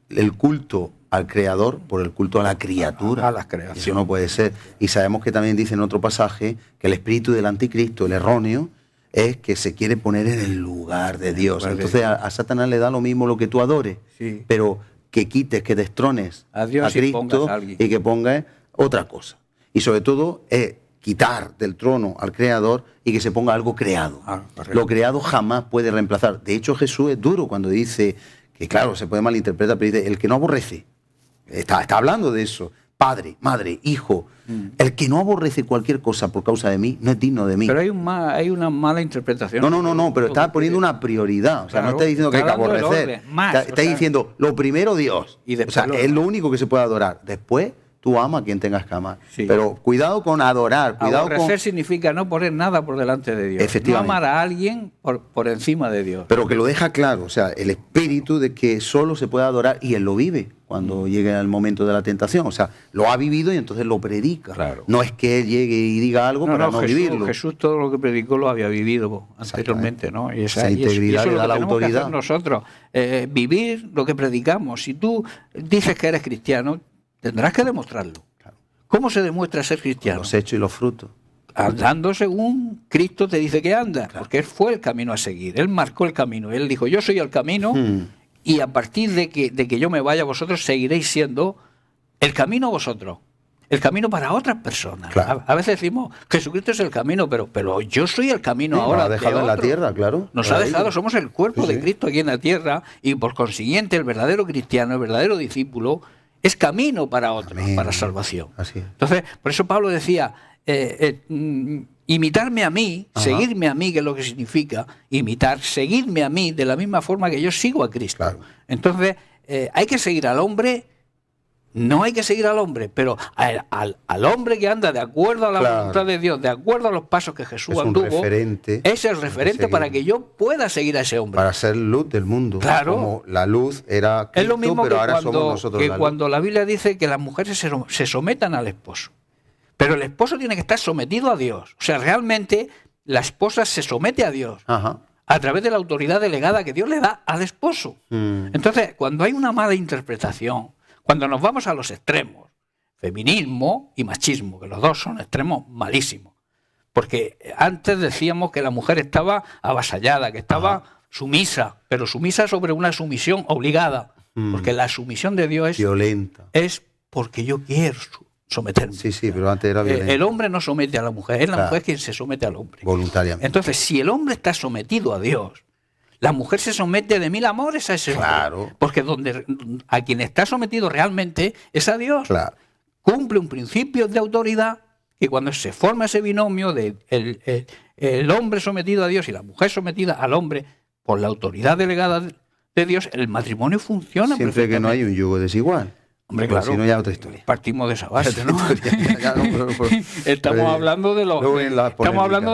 el culto al Creador por el culto a la criatura. A la creación. Eso no puede ser. Y sabemos que también dice en otro pasaje que el espíritu del anticristo, el erróneo, es que se quiere poner en el lugar de Dios. Entonces a Satanás le da lo mismo lo que tú adores, sí, pero que quites, que destrones a Cristo y que pongas otra cosa. Y sobre todo quitar del trono al Creador y que se ponga algo creado. Lo creado jamás puede reemplazar. De hecho, Jesús es duro cuando dice, que claro, se puede malinterpretar, pero dice, el que no aborrece, está hablando de eso, padre, madre, hijo, el que no aborrece cualquier cosa por causa de mí, no es digno de mí. Pero hay una mala interpretación. No, pero está poniendo una prioridad, o sea, no está diciendo que hay que aborrecer, está diciendo, lo primero Dios, y o sea, es lo único que se puede adorar, después tú ama a quien tengas que amar. Sí. Pero cuidado con adorar. Aborrecer significa no poner nada por delante de Dios. Efectivamente. No amar a alguien por encima de Dios. Pero que lo deja claro, o sea, el espíritu de que solo se puede adorar y él lo vive cuando llegue el momento de la tentación. O sea, lo ha vivido y entonces lo predica. Claro. No es que él llegue y diga algo para no vivirlo. Jesús todo lo que predicó lo había vivido anteriormente, ¿no? Y esa integridad le da la autoridad. Nosotros, vivir lo que predicamos. Si tú dices que eres cristiano, tendrás que demostrarlo. Claro. ¿Cómo se demuestra ser cristiano? Los hechos y los frutos. Andando según Cristo te dice que anda, claro, porque Él fue el camino a seguir. Él marcó el camino. Él dijo, yo soy el camino y a partir de que yo me vaya, vosotros seguiréis siendo el camino vosotros. El camino para otras personas. Claro. A veces decimos, Jesucristo es el camino, pero yo soy el camino ahora. Nos ha dejado en la tierra, claro. Nos ha dejado, somos el cuerpo de Cristo aquí en la tierra y por consiguiente el verdadero cristiano, el verdadero discípulo, es camino para otros, para salvación. Así es. Entonces, por eso Pablo decía, imitarme a mí, seguirme a mí, que es lo que significa imitar, seguirme a mí de la misma forma que yo sigo a Cristo. Claro. Entonces, hay que seguir al hombre, no hay que seguir al hombre, pero al hombre que anda de acuerdo a la voluntad de Dios, de acuerdo a los pasos que Jesús anduvo, es el referente para que yo pueda seguir a ese hombre. Para ser luz del mundo. Claro. Como la luz era Cristo, es lo mismo pero que ahora somos nosotros la luz. Cuando la Biblia dice que las mujeres se sometan al esposo. Pero el esposo tiene que estar sometido a Dios. O sea, realmente la esposa se somete a Dios a través de la autoridad delegada que Dios le da al esposo. Entonces, cuando hay una mala interpretación, cuando nos vamos a los extremos, feminismo y machismo, que los dos son extremos malísimos. Porque antes decíamos que la mujer estaba avasallada, que estaba sumisa, pero sumisa sobre una sumisión obligada. Porque la sumisión de Dios es violenta. Es porque yo quiero someterme. Sí, pero antes era violenta. El hombre no somete a la mujer, es la mujer quien se somete al hombre. Voluntariamente. Entonces, si el hombre está sometido a Dios, la mujer se somete de mil amores a ese hombre. Claro. Porque a quien está sometido realmente es a Dios. Claro. Cumple un principio de autoridad que cuando se forma ese binomio de el hombre sometido a Dios y la mujer sometida al hombre por la autoridad delegada de Dios, el matrimonio funciona siempre que no hay un yugo desigual. Hombre, claro, si no, ya otra historia. Partimos de esa base, ¿no? Estamos hablando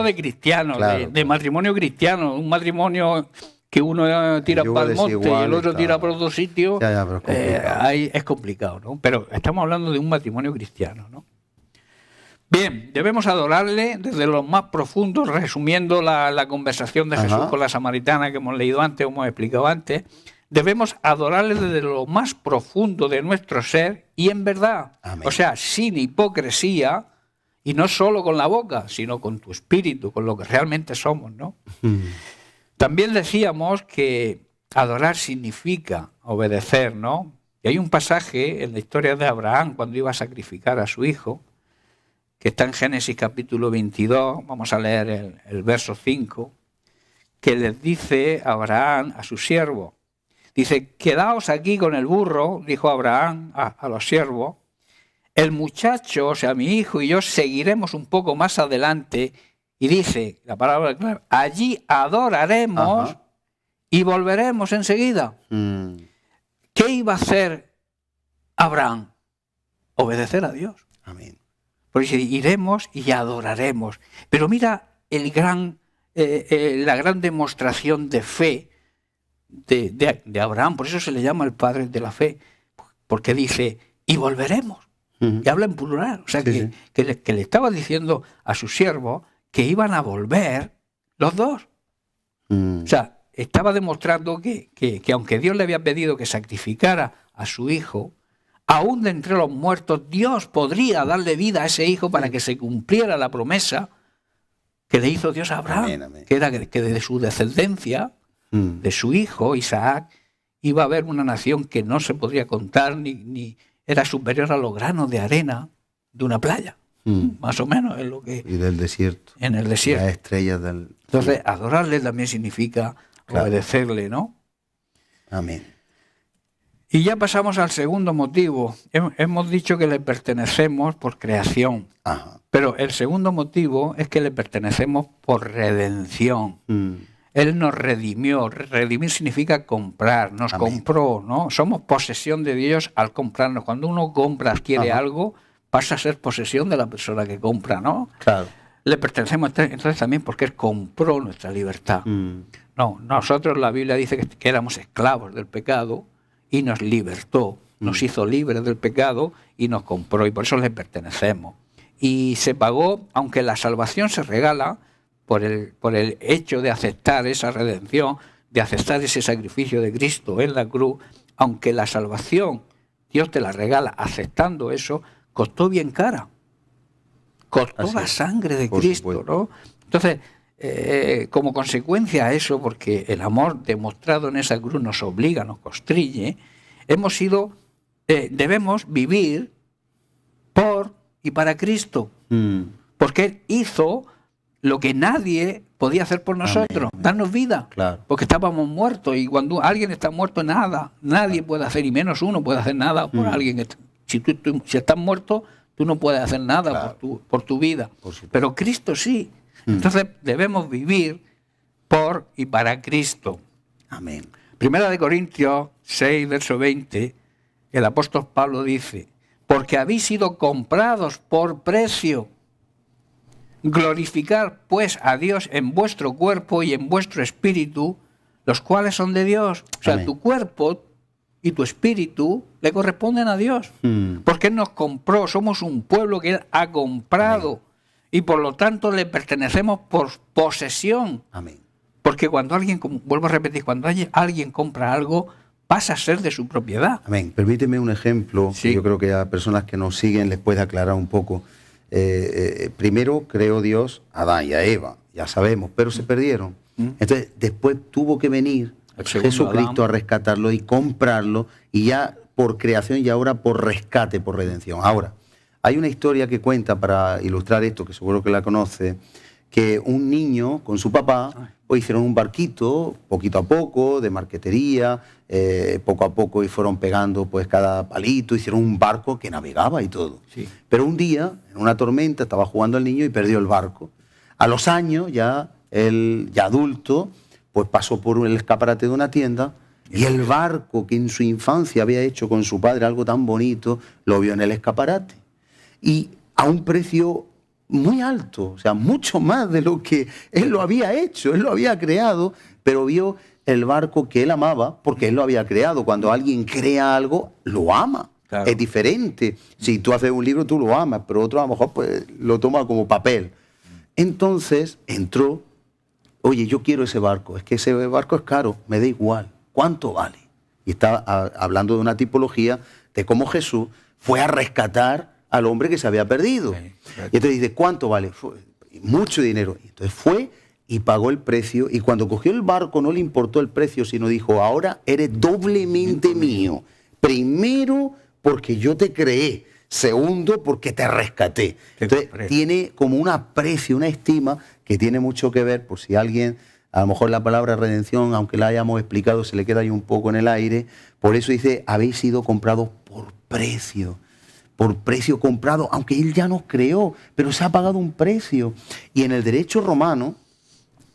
de cristianos, claro, de matrimonio cristiano, un matrimonio que uno tira para el monte y el otro tira por otro sitio. Es complicado, ¿no? Pero estamos hablando de un matrimonio cristiano, ¿no? Bien, debemos adorarle desde lo más profundo, resumiendo la conversación de Jesús con la samaritana que hemos leído antes, hemos explicado antes. Debemos adorarle desde lo más profundo de nuestro ser y en verdad. Amén. O sea, sin hipocresía y no solo con la boca, sino con tu espíritu, con lo que realmente somos, ¿no? También decíamos que adorar significa obedecer, ¿no? Y hay un pasaje en la historia de Abraham cuando iba a sacrificar a su hijo, que está en Génesis capítulo 22, vamos a leer el verso 5, que les dice Abraham a su siervo. Dice, quedaos aquí con el burro, dijo Abraham a los siervos, el muchacho, o sea, mi hijo y yo seguiremos un poco más adelante. Y dice, la palabra clave, allí adoraremos. Ajá. Y volveremos enseguida. ¿Qué iba a hacer Abraham? Obedecer a Dios. Amén. Porque dice, iremos y adoraremos. Pero mira la gran demostración de fe de Abraham. Por eso se le llama el padre de la fe. Porque dice, y volveremos. Y habla en plural. O sea, sí, que le estaba diciendo a su siervo que iban a volver los dos. O sea, estaba demostrando que aunque Dios le había pedido que sacrificara a su hijo, aún de entre los muertos, Dios podría darle vida a ese hijo para que se cumpliera la promesa que le hizo Dios a Abraham, amén, amén. Que era que de su descendencia, de su hijo Isaac, iba a haber una nación que no se podría contar, ni era superior a los granos de arena de una playa. Más o menos es lo que... Y del desierto. En el desierto. Las estrellas del... Entonces, adorarle también significa obedecerle, ¿no? Amén. Y ya pasamos al segundo motivo. Hemos dicho que le pertenecemos por creación. Ajá. Pero el segundo motivo es que le pertenecemos por redención. Él nos redimió. Redimir significa comprar. Nos amén. Compró, ¿no? Somos posesión de Dios al comprarnos. Cuando uno compra, adquiere algo, pasa a ser posesión de la persona que compra, ¿no? Claro. Le pertenecemos entonces también porque Él compró nuestra libertad. No, nosotros la Biblia dice que éramos esclavos del pecado y nos libertó, nos hizo libres del pecado y nos compró, y por eso le pertenecemos. Y se pagó, aunque la salvación se regala por el hecho de aceptar esa redención, de aceptar ese sacrificio de Cristo en la cruz, aunque la salvación Dios te la regala aceptando eso, costó bien cara. Costó la sangre de Cristo, ¿no? Entonces, como consecuencia a eso, porque el amor demostrado en esa cruz nos obliga, nos constriñe, debemos vivir por y para Cristo. Porque Él hizo lo que nadie podía hacer por nosotros, darnos vida. Claro. Porque estábamos muertos, y cuando alguien está muerto, nadie puede hacer, y menos uno puede hacer nada por alguien. Si estás muerto, tú no puedes hacer nada por tu vida. Pero Cristo sí. Entonces debemos vivir por y para Cristo. Amén. Primera de Corintios 6, verso 20, el apóstol Pablo dice, porque habéis sido comprados por precio. Glorificar pues a Dios en vuestro cuerpo y en vuestro espíritu, los cuales son de Dios. O sea, tu cuerpo y tu espíritu le corresponden a Dios. Porque Él nos compró, somos un pueblo que Él ha comprado. Amén. Y por lo tanto le pertenecemos por posesión. Amén. Porque cuando alguien, vuelvo a repetir, cuando alguien compra algo, pasa a ser de su propiedad. Amén. Permíteme un ejemplo, que yo creo que a personas que nos siguen les puede aclarar un poco. Primero creó Dios a Adán y a Eva, ya sabemos, pero se perdieron. Entonces después tuvo que venir Jesucristo a rescatarlo y comprarlo, y ya por creación y ahora por rescate, por redención. Ahora, hay una historia que cuenta para ilustrar esto, que seguro que la conoce, que un niño con su papá pues hicieron un barquito, poquito a poco, de marquetería, poco a poco, y fueron pegando pues cada palito, hicieron un barco que navegaba y todo. Sí. Pero un día, en una tormenta, estaba jugando el niño y perdió el barco. A los años, ya él, ya adulto, pues pasó por el escaparate de una tienda, y el barco que en su infancia había hecho con su padre, algo tan bonito, lo vio en el escaparate. Y a un precio muy alto, o sea, mucho más de lo que él lo había hecho, él lo había creado, pero vio el barco que él amaba porque él lo había creado. Cuando alguien crea algo, lo ama. Claro. Es diferente. Si tú haces un libro, tú lo amas, pero otro a lo mejor pues, lo toma como papel. Entonces entró, oye, yo quiero ese barco, es que ese barco es caro, me da igual, ¿cuánto vale? Y está hablando de una tipología de cómo Jesús fue a rescatar al hombre que se había perdido. Y entonces dice, ¿cuánto vale? Mucho dinero. Y entonces fue y pagó el precio, y cuando cogió el barco no le importó el precio, sino dijo, ahora eres doblemente mío. Primero, porque yo te creé. Segundo, porque te rescaté. Entonces, tiene como un aprecio, una estima que tiene mucho que ver, por si alguien, a lo mejor la palabra redención, aunque la hayamos explicado, se le queda ahí un poco en el aire. Por eso dice, habéis sido comprados por precio comprado, aunque Él ya nos creó, pero se ha pagado un precio. Y en el derecho romano,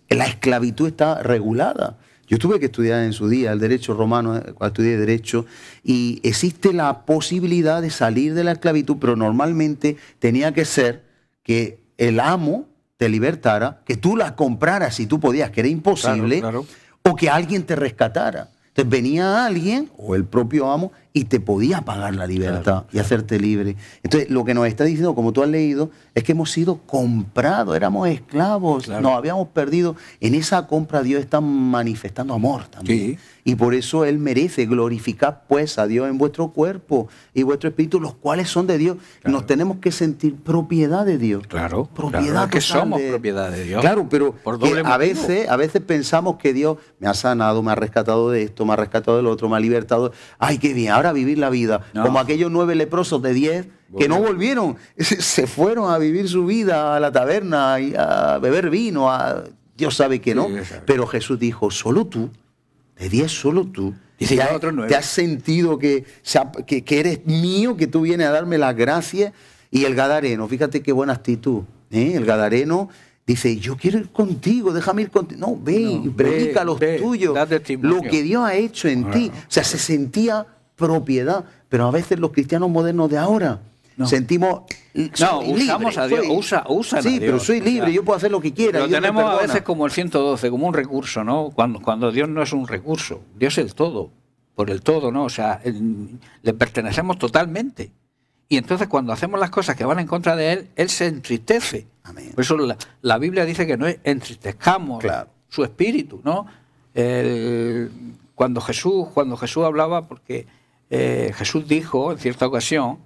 la esclavitud está regulada. Yo tuve que estudiar en su día el derecho romano, cuando estudié derecho, y existe la posibilidad de salir de la esclavitud, pero normalmente tenía que ser que el amo te libertara, que tú la compraras si tú podías, que era imposible, Claro. o que alguien te rescatara. Entonces venía alguien, o el propio amo, y te podía pagar la libertad y hacerte libre. Entonces lo que nos está diciendo, como tú has leído, es que hemos sido comprados, éramos esclavos, nos habíamos perdido. En esa compra Dios está manifestando amor también. Sí. Y por eso Él merece glorificar pues a Dios en vuestro cuerpo y vuestro espíritu, los cuales son de Dios. Claro. Nos tenemos que sentir propiedad de Dios. Claro, propiedad es que total somos de- propiedad de Dios. Claro, pero Por que doble a motivo. veces pensamos que Dios me ha sanado, me ha rescatado de esto, me ha rescatado del otro, me ha libertado. Ay, qué bien, ahora vivir la vida. No. Como aquellos 9 leprosos de 10 que no volvieron. Se fueron a vivir su vida a la taberna y a beber vino. Dios sabe que no. Sí, Dios sabe. Pero Jesús dijo, solo tú, de 10 solo tú. Dice, te, ya has, otros 9. te has sentido que eres mío, que tú vienes a darme las gracias. Y el gadareno, fíjate qué buena actitud. El gadareno dice, yo quiero ir contigo, déjame ir contigo. No, ve y predica a los tuyos da testimonio. lo que Dios ha hecho en ti. O sea, se sentía propiedad. Pero a veces los cristianos modernos de ahora sentimos... No, soy usamos libre, a Dios, soy- usan Sí, a Dios. pero soy O libre, sea, yo puedo hacer lo que quiera. Lo Dios me tenemos a perdona. veces como el 112, como un recurso, ¿no? Cuando Dios no es un recurso, Dios es el todo, por el todo, ¿no? O sea, le pertenecemos totalmente. Y entonces cuando hacemos las cosas que van en contra de Él, Él se entristece. Amén. Por eso la Biblia dice que no entristezcamos Claro. su espíritu, ¿no? Cuando Jesús hablaba, porque Jesús dijo en cierta ocasión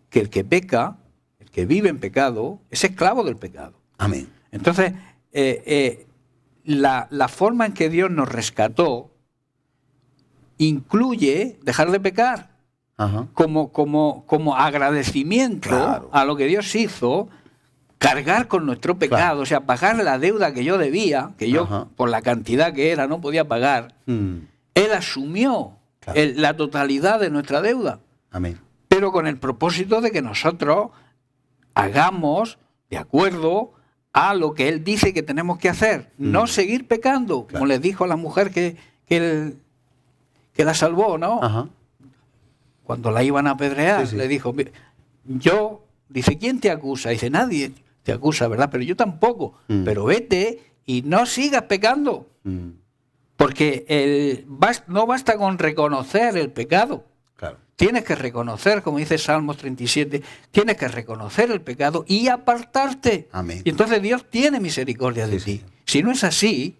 que el que peca, el que vive en pecado, es esclavo del pecado. Amén. Entonces, la forma en que Dios nos rescató incluye dejar de pecar Ajá. como agradecimiento Claro. a lo que Dios hizo, cargar con nuestro pecado, Claro. o sea, pagar la deuda que yo debía, que yo Ajá. por la cantidad que era no podía pagar. Él asumió Claro. la totalidad de nuestra deuda, Amén. pero con el propósito de que nosotros hagamos de acuerdo a lo que Él dice que tenemos que hacer, no seguir pecando, como les dijo a la mujer que la salvó, ¿no? Ajá. Cuando la iban a apedrear, Sí, sí. le dijo, dice, ¿quién te acusa? Dice, nadie te acusa, ¿verdad? Pero yo tampoco, pero vete y no sigas pecando. Porque no basta con reconocer el pecado. Claro. Tienes que reconocer, como dice Salmos 37, tienes que reconocer el pecado y apartarte. Amén. Y entonces Dios tiene misericordia de Sí, ti. Si no es así,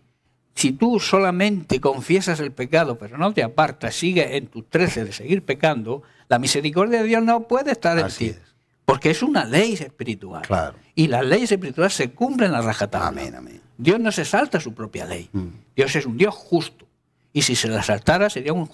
si tú solamente confiesas el pecado, pero no te apartas, sigues en tus 13 de seguir pecando, la misericordia de Dios no puede estar en Así ti. es. Porque es una ley espiritual. Claro. Y las leyes espirituales se cumplen a rajatabla. Amén, amén. Dios no se salta su propia ley. Dios es un Dios justo. Y si se la saltara sería un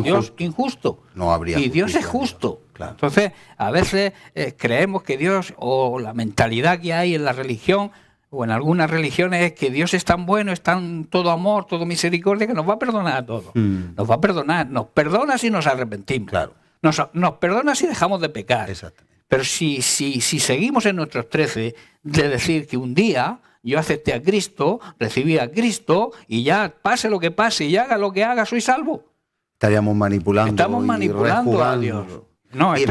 Dios injusto. No habría Y Dios es justicia en justo. Dios, claro. Entonces, a veces creemos que Dios, o la mentalidad que hay en la religión, o en algunas religiones, es que Dios es tan bueno, es tan todo amor, todo misericordia, que nos va a perdonar a todos. Nos va a perdonar. Nos perdona si nos arrepentimos. Claro. Nos perdona si dejamos de pecar. Exactamente. Pero si seguimos en nuestros 13 de decir que un día yo acepté a Cristo, recibí a Cristo y ya pase lo que pase y haga lo que haga, soy salvo. Estaríamos manipulando. Estamos y manipulando a rejugando. Dios. No, Bien.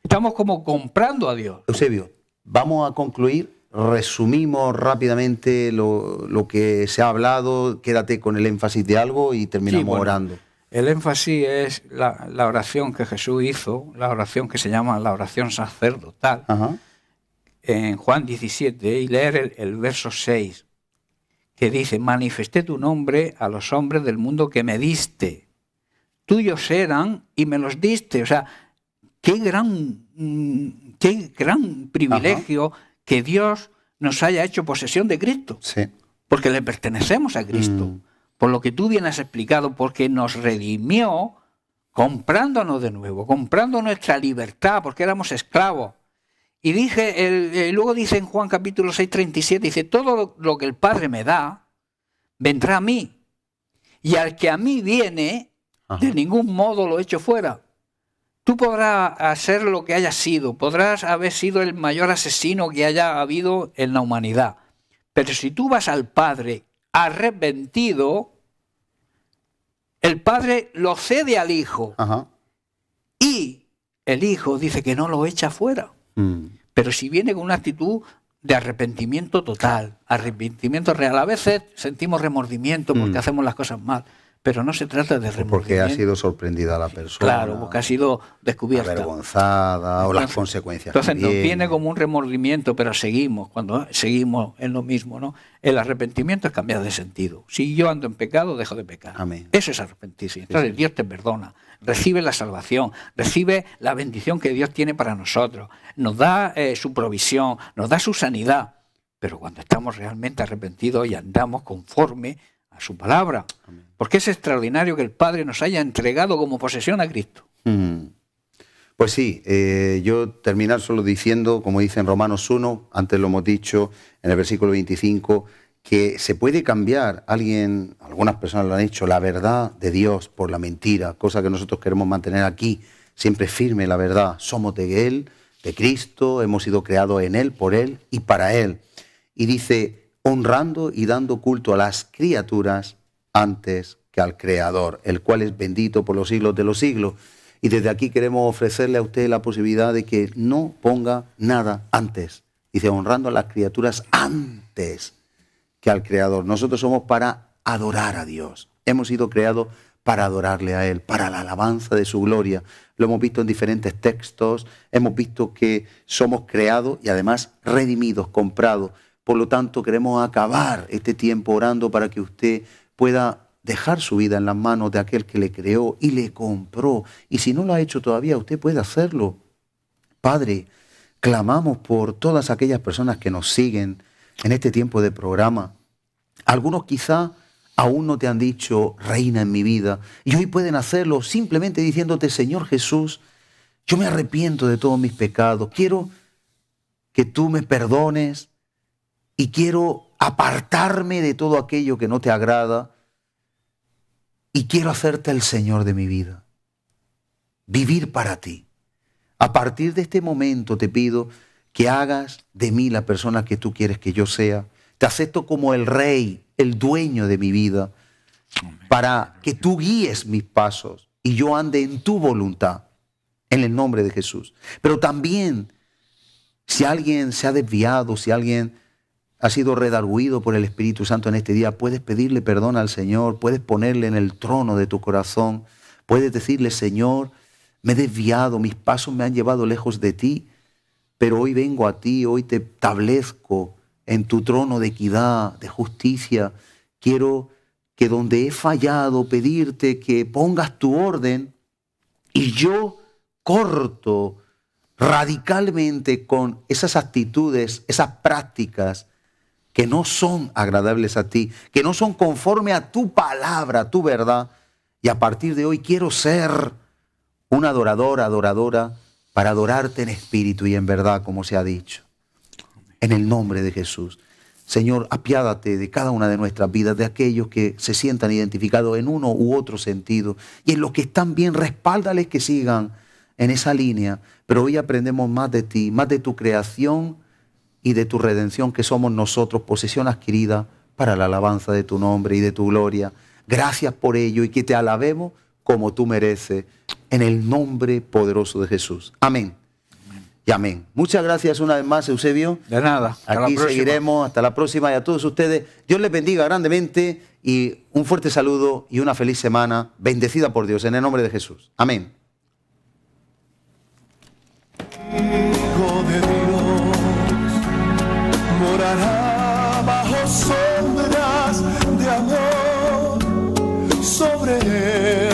estamos como comprando a Dios. Eusebio, vamos a concluir. Resumimos rápidamente lo que se ha hablado. Quédate con el énfasis de algo y terminamos Sí, bueno, orando. El énfasis es la oración que Jesús hizo, la oración que se llama la oración sacerdotal, Ajá. en Juan 17, y leer el verso 6, que dice, manifesté tu nombre a los hombres del mundo que me diste. Tuyos eran y me los diste. O sea, qué gran privilegio que Dios nos haya hecho posesión de Cristo. Sí. Porque le pertenecemos a Cristo. Por lo que tú bien has explicado, porque nos redimió comprándonos de nuevo, comprando nuestra libertad, porque éramos esclavos. Y luego dice en Juan capítulo 6, 37, dice, todo lo que el Padre me da, vendrá a mí. Y al que a mí viene, de ningún modo lo echo fuera. Tú podrás hacer lo que hayas sido, podrás haber sido el mayor asesino que haya habido en la humanidad. Pero si tú vas al Padre arrepentido, el Padre lo cede al Hijo. Y el Hijo dice que no lo echa fuera. Pero si viene con una actitud de arrepentimiento total, arrepentimiento real. A veces sentimos remordimiento porque hacemos las cosas mal, pero no se trata de remordimiento. Porque ha sido sorprendida la persona. Claro, porque ha sido descubierta. Avergonzada, o las consecuencias. Entonces nos viene como un remordimiento, pero seguimos, cuando seguimos en lo mismo, ¿no? El arrepentimiento es cambiar de sentido. Si yo ando en pecado, dejo de pecar. Amén. Eso es arrepentirse. Entonces Dios te perdona. Recibe la salvación, recibe la bendición que Dios tiene para nosotros, nos da su provisión, nos da su sanidad, pero cuando estamos realmente arrepentidos y andamos conforme a su palabra, porque es extraordinario que el Padre nos haya entregado como posesión a Cristo. Pues sí, yo terminar solo diciendo, como dice en Romanos 1, antes lo hemos dicho en el versículo 25, que se puede cambiar, algunas personas lo han hecho, la verdad de Dios por la mentira, cosa que nosotros queremos mantener aquí, siempre firme la verdad. Somos de Él, de Cristo, hemos sido creados en Él, por Él y para Él. Y dice, honrando y dando culto a las criaturas antes que al Creador, el cual es bendito por los siglos de los siglos. Y desde aquí queremos ofrecerle a usted la posibilidad de que no ponga nada antes. Dice, honrando a las criaturas antes que al Creador. Nosotros somos para adorar a Dios. Hemos sido creados para adorarle a Él, para la alabanza de su gloria. Lo hemos visto en diferentes textos, hemos visto que somos creados y además redimidos, comprados. Por lo tanto, queremos acabar este tiempo orando para que usted pueda dejar su vida en las manos de aquel que le creó y le compró. Y si no lo ha hecho todavía, usted puede hacerlo. Padre, clamamos por todas aquellas personas que nos siguen en este tiempo de programa. Algunos quizá aún no te han dicho, reina en mi vida, y hoy pueden hacerlo simplemente diciéndote, Señor Jesús, yo me arrepiento de todos mis pecados, quiero que tú me perdones y quiero apartarme de todo aquello que no te agrada y quiero hacerte el Señor de mi vida, vivir para ti. A partir de este momento te pido que hagas de mí la persona que tú quieres que yo sea. Te acepto como el Rey, el dueño de mi vida, para que tú guíes mis pasos y yo ande en tu voluntad, en el nombre de Jesús. Pero también, si alguien se ha desviado, si alguien ha sido redarguido por el Espíritu Santo en este día, puedes pedirle perdón al Señor, puedes ponerle en el trono de tu corazón, puedes decirle, Señor, me he desviado, mis pasos me han llevado lejos de ti, pero hoy vengo a ti, hoy te establezco en tu trono de equidad, de justicia. Quiero que donde he fallado, pedirte que pongas tu orden y yo corto radicalmente con esas actitudes, esas prácticas que no son agradables a ti, que no son conforme a tu palabra, a tu verdad. Y a partir de hoy quiero ser un adorador, adoradora, para adorarte en espíritu y en verdad, como se ha dicho. En el nombre de Jesús. Señor, apiádate de cada una de nuestras vidas, de aquellos que se sientan identificados en uno u otro sentido. Y en los que están bien, respáldales que sigan en esa línea. Pero hoy aprendemos más de ti, más de tu creación y de tu redención, que somos nosotros, posesión adquirida para la alabanza de tu nombre y de tu gloria. Gracias por ello y que te alabemos como tú mereces, en el nombre poderoso de Jesús. Amén. Y amén. Muchas gracias una vez más, Eusebio. De nada. Aquí seguiremos. Hasta la próxima. Y a todos ustedes, Dios les bendiga grandemente y un fuerte saludo y una feliz semana bendecida por Dios en el nombre de Jesús. Amén. Hijo de Dios, morará bajo sombras de amor, sobre él